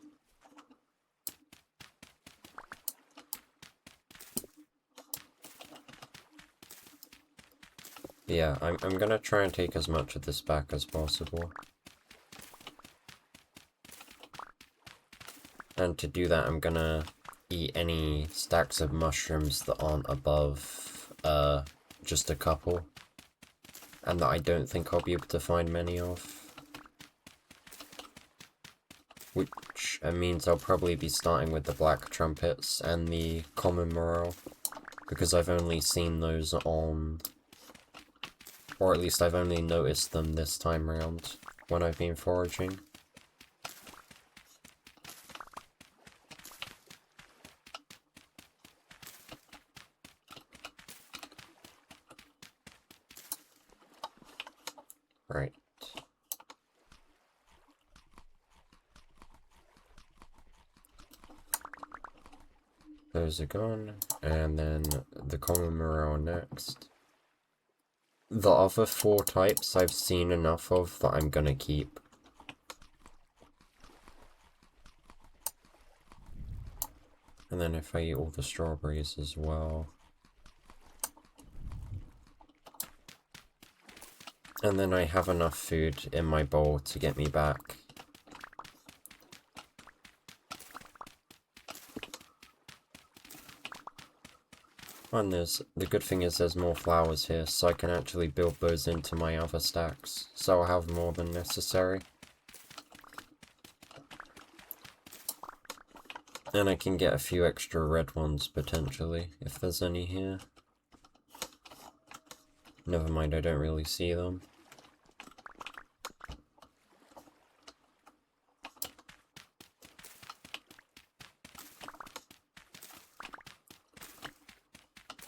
Yeah, I'm gonna try and take as much of this back as possible. And to do that, I'm gonna eat any stacks of mushrooms that aren't above, just a couple. And that I don't think I'll be able to find many of. Which means I'll probably be starting with the black trumpets and the common morel. Because I've only seen those on... Or at least I've only noticed them this time around when I've been foraging. Right. Those are gone, and then the common morel next. The other 4 types I've seen enough of that I'm gonna keep. And then if I eat all the strawberries as well. And then I have enough food in my bowl to get me back. And the good thing is there's more flowers here, so I can actually build those into my other stacks, so I'll have more than necessary. And I can get a few extra red ones, potentially, if there's any here. Never mind, I don't really see them.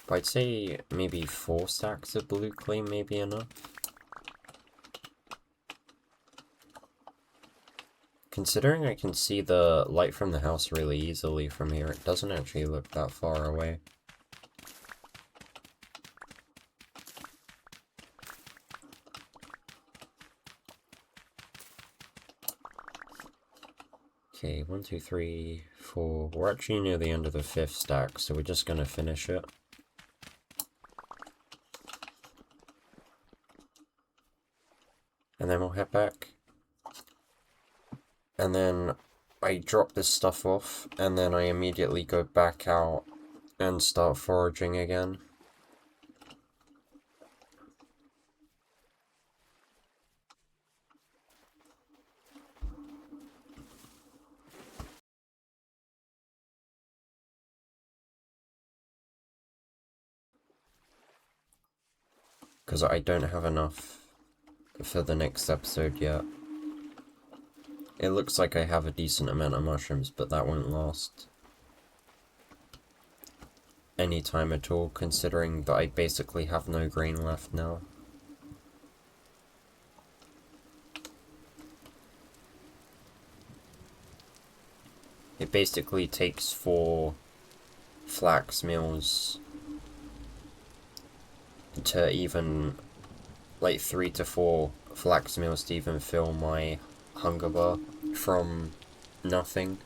But I'd say maybe 4 stacks of blue clay may be enough. Considering I can see the light from the house really easily from here, it doesn't actually look that far away. Okay, 1, 2, 3, 4. We're actually near the end of the 5th stack, so we're just gonna finish it. And then we'll head back. And then I drop this stuff off, and then I immediately go back out and start foraging again. Because I don't have enough for the next episode yet. It looks like I have a decent amount of mushrooms, but that won't last any time at all, considering that I basically have no grain left now. It basically takes 4 flax mills to even, like 3 to 4 flax mills to even fill my hunger bar from nothing.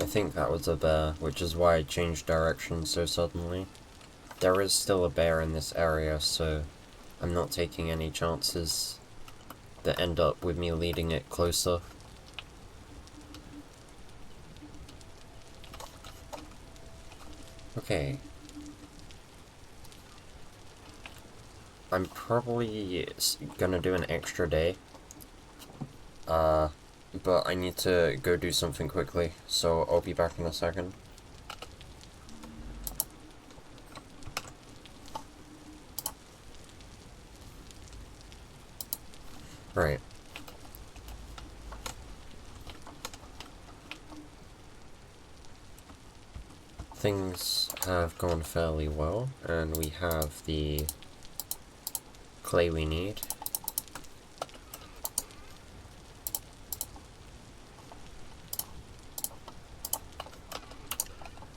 I think that was a bear, which is why I changed direction so suddenly. There is still a bear in this area, so I'm not taking any chances that end up with me leading it closer. Okay. I'm probably gonna do an extra day. But I need to go do something quickly, so I'll be back in a second. Right. Things have gone fairly well, and we have the clay we need.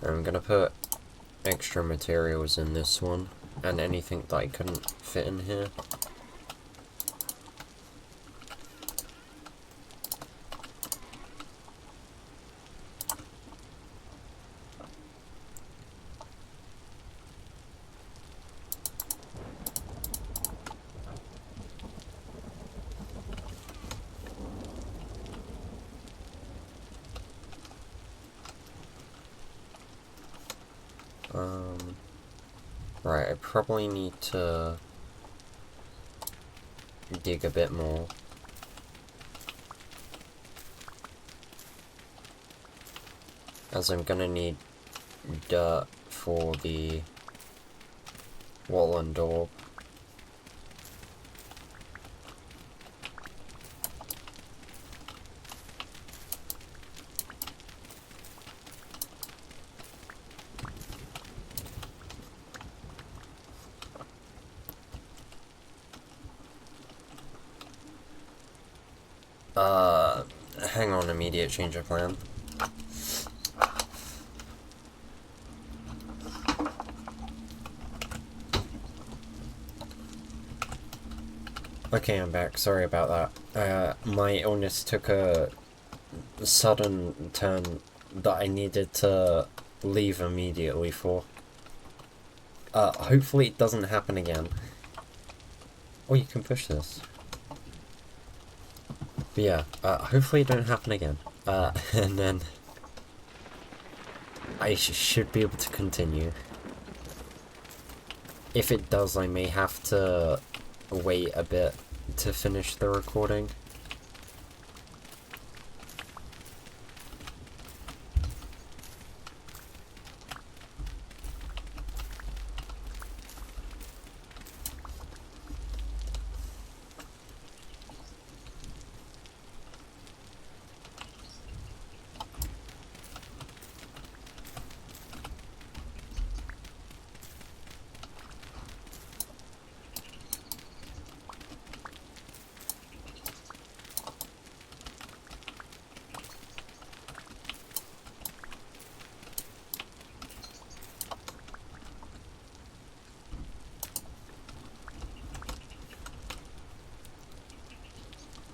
I'm gonna put extra materials in this one, and anything that I couldn't fit in here. Right, I probably need to dig a bit more. As I'm gonna need dirt for the wall and door. Hang on, immediate change of plan. Okay, I'm back. Sorry about that. My illness took a sudden turn that I needed to leave immediately for. Hopefully it doesn't happen again. Oh, you can push this. But yeah, hopefully it don't happen again. And then I should be able to continue. If it does, I may have to wait a bit to finish the recording.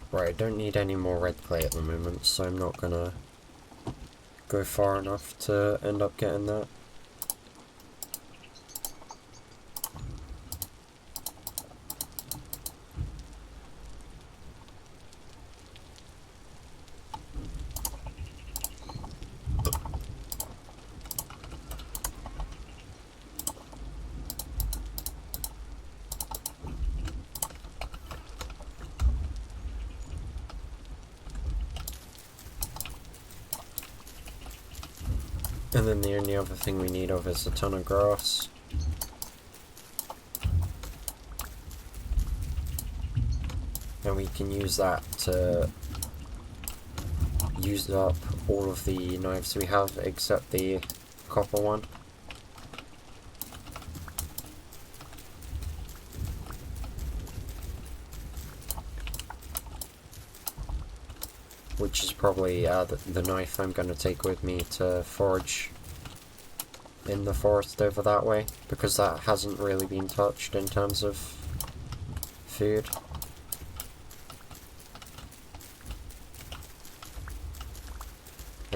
Right, I don't need any more red clay at the moment, so I'm not gonna go far enough to end up getting that. And then the only other thing we need of is a ton of grass. And we can use that to use up all of the knives we have except the copper one. Which is probably the knife I'm going to take with me to forage in the forest over that way, because that hasn't really been touched in terms of food.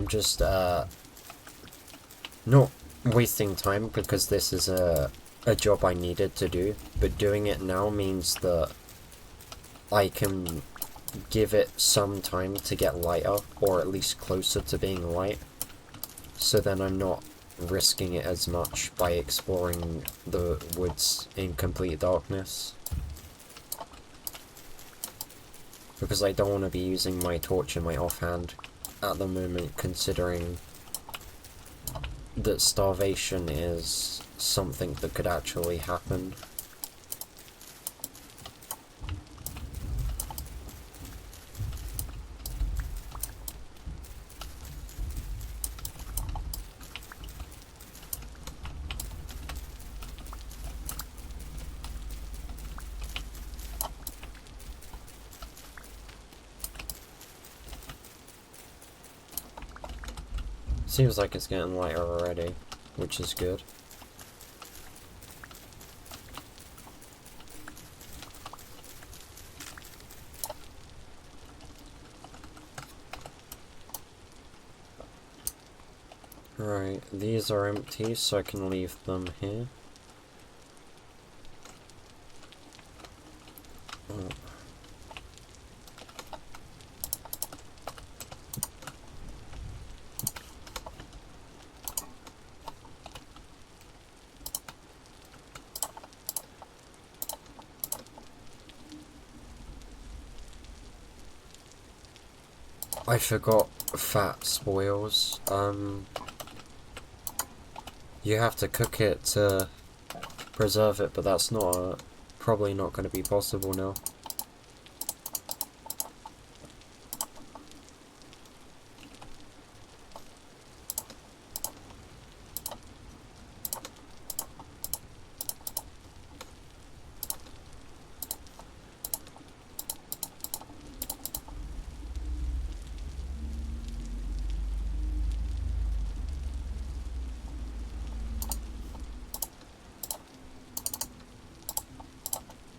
I'm just, not wasting time because this is a job I needed to do, but doing it now means that I can give it some time to get lighter, or at least closer to being light, so then I'm not risking it as much by exploring the woods in complete darkness. Because I don't want to be using my torch in my offhand at the moment, considering that starvation is something that could actually happen. Seems like it's getting lighter already, which is good. Right, these are empty, so I can leave them here. Oh. I forgot fat spoils. You have to cook it to preserve it, but that's not probably not going to be possible now.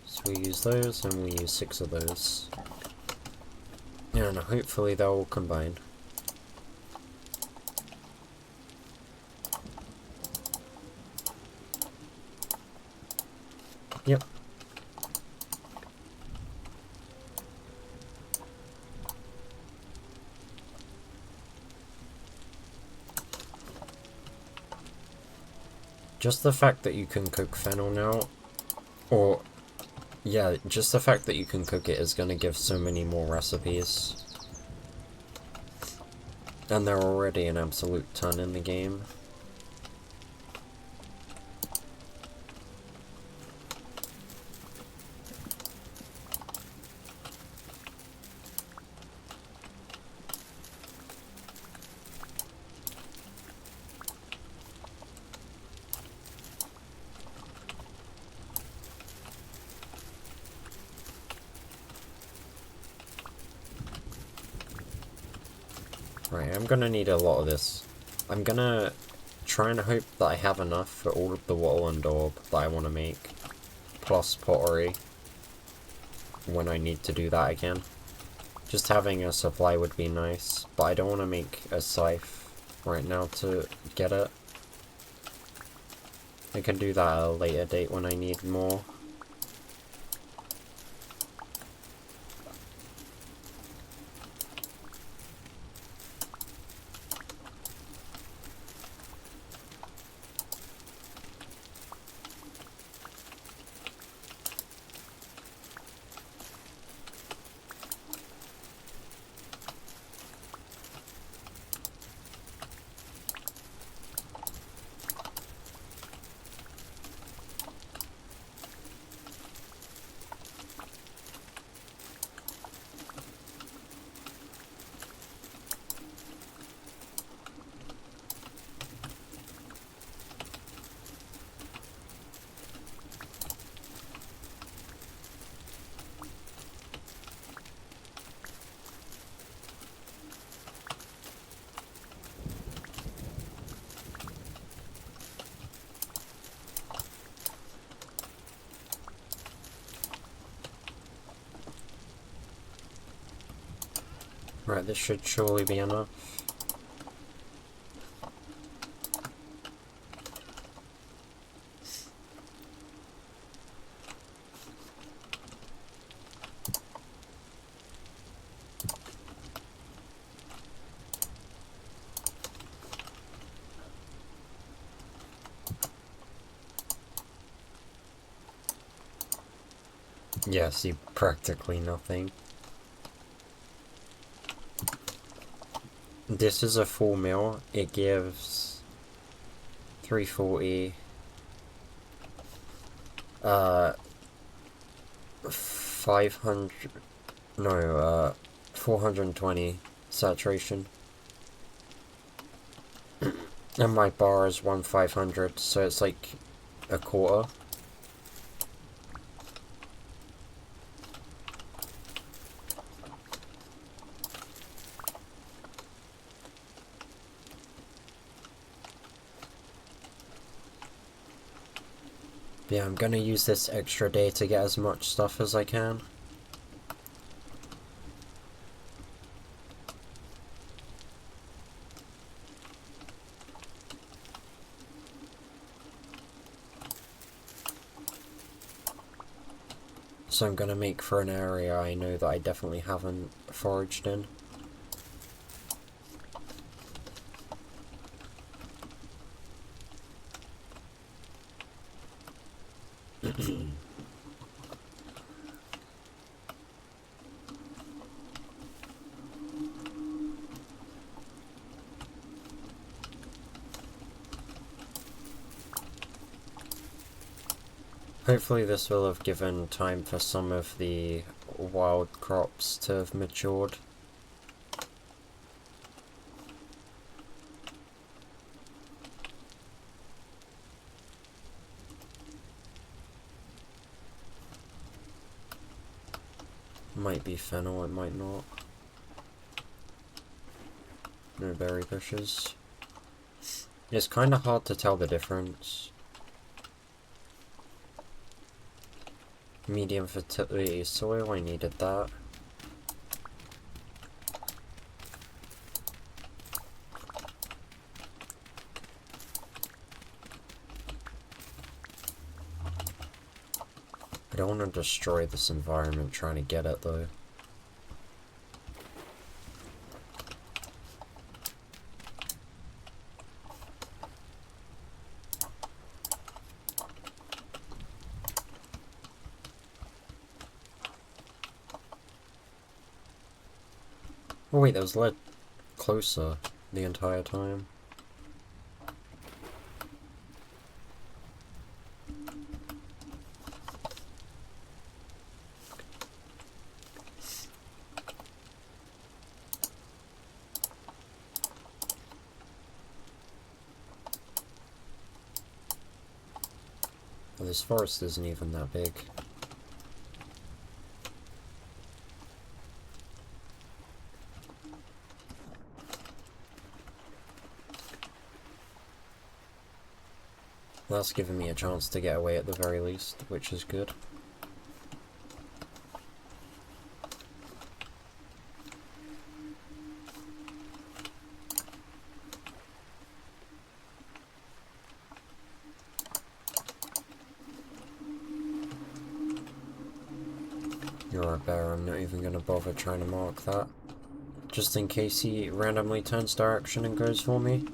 So we use those, and we use 6 of those. And hopefully they'll all combine. Yep. Just the fact that you can cook fennel now, or yeah, just the fact that you can cook it is going to give so many more recipes. And there are already an absolute ton in the game. Right, I'm gonna need a lot of this. I'm gonna try and hope that I have enough for all of the wattle and daub that I want to make, plus pottery, when I need to do that again. Just having a supply would be nice, but I don't want to make a scythe right now to get it. I can do that at a later date when I need more. Right, this should surely be enough. Yeah, see, practically nothing. This is a full meal. It gives 340, 500, no, 420 saturation. And my bar is 1500, so it's like a quarter. Yeah, I'm gonna use this extra day to get as much stuff as I can. So I'm gonna make for an area I know that I definitely haven't foraged in. Hopefully this will have given time for some of the wild crops to have matured. Might be fennel, it might not. No berry bushes. It's kinda hard to tell the difference. Medium fertility soil, I needed that. I don't want to destroy this environment trying to get it though. Oh wait, there was lead closer the entire time. Well, this forest isn't even that big. That's given me a chance to get away at the very least, which is good. You're a bear, I'm not even gonna bother trying to mark that. Just in case he randomly turns direction and goes for me.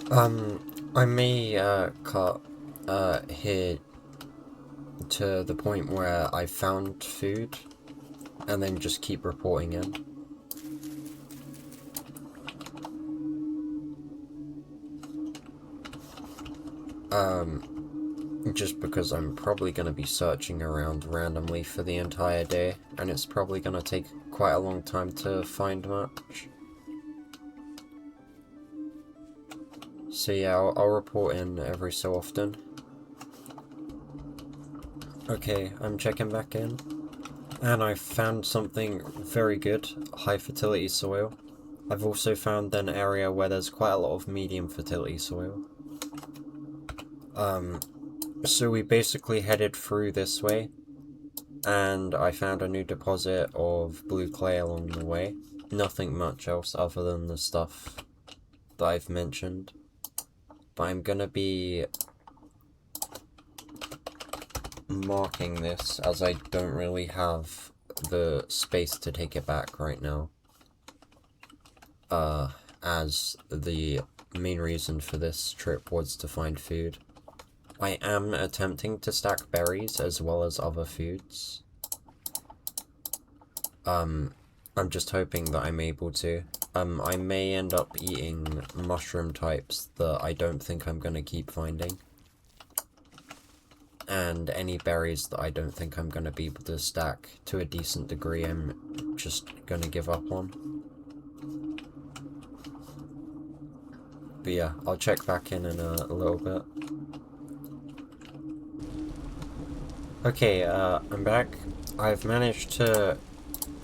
I may, cut, here to the point where I found food, and then just keep reporting in. Just because I'm probably going to be searching around randomly for the entire day, and it's probably going to take quite a long time to find much. So yeah, I'll report in every so often. Okay, I'm checking back in, and I found something very good, high fertility soil. I've also found an area where there's quite a lot of medium fertility soil. So we basically headed through this way, and I found a new deposit of blue clay along the way. Nothing much else other than the stuff that I've mentioned. But I'm gonna be marking this, as I don't really have the space to take it back right now. As the main reason for this trip was to find food. I am attempting to stack berries as well as other foods. I'm just hoping that I'm able to. I may end up eating mushroom types that I don't think I'm gonna keep finding. And any berries that I don't think I'm gonna be able to stack to a decent degree, I'm just gonna give up on. But yeah, I'll check back in a little bit. Okay, I'm back. I've managed to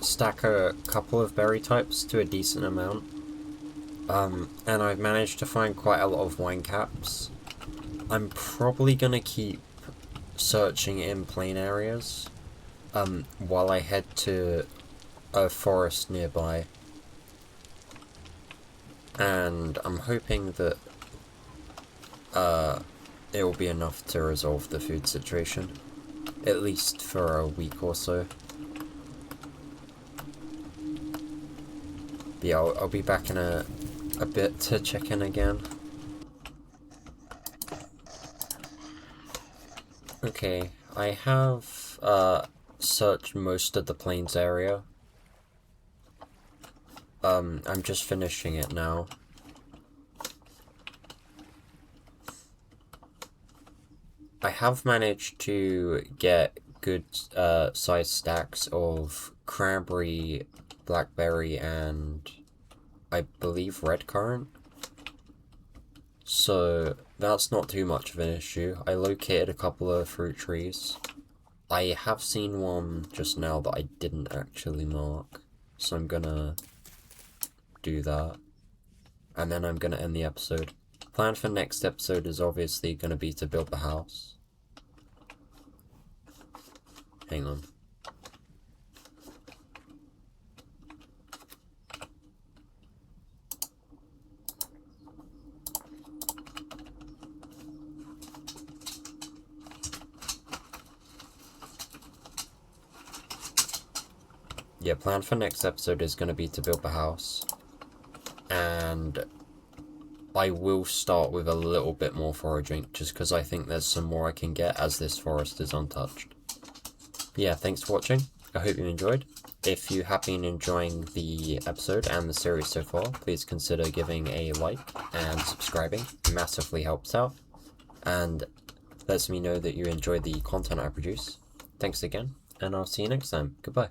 stack a couple of berry types to a decent amount. And I've managed to find quite a lot of wine caps. I'm probably gonna keep searching in plain areas, while I head to a forest nearby. And I'm hoping that, it will be enough to resolve the food situation. At least for a week or so. But yeah, I'll be back in a bit to check in again. Okay, I have searched most of the plains area. I'm just finishing it now. I have managed to get good sized stacks of cranberry, blackberry, and I believe red currant. So that's not too much of an issue. I located a couple of fruit trees. I have seen one just now that I didn't actually mark, so I'm gonna do that. And then I'm gonna end the episode. Plan for next episode is obviously gonna be to build the house. Hang on. Yeah, plan for next episode is going to be to build the house. And I will start with a little bit more foraging, just because I think there's some more I can get as this forest is untouched. Yeah, thanks for watching. I hope you enjoyed. If you have been enjoying the episode and the series so far, please consider giving a like and subscribing. It massively helps out and lets me know that you enjoy the content I produce. Thanks again, and I'll see you next time. Goodbye.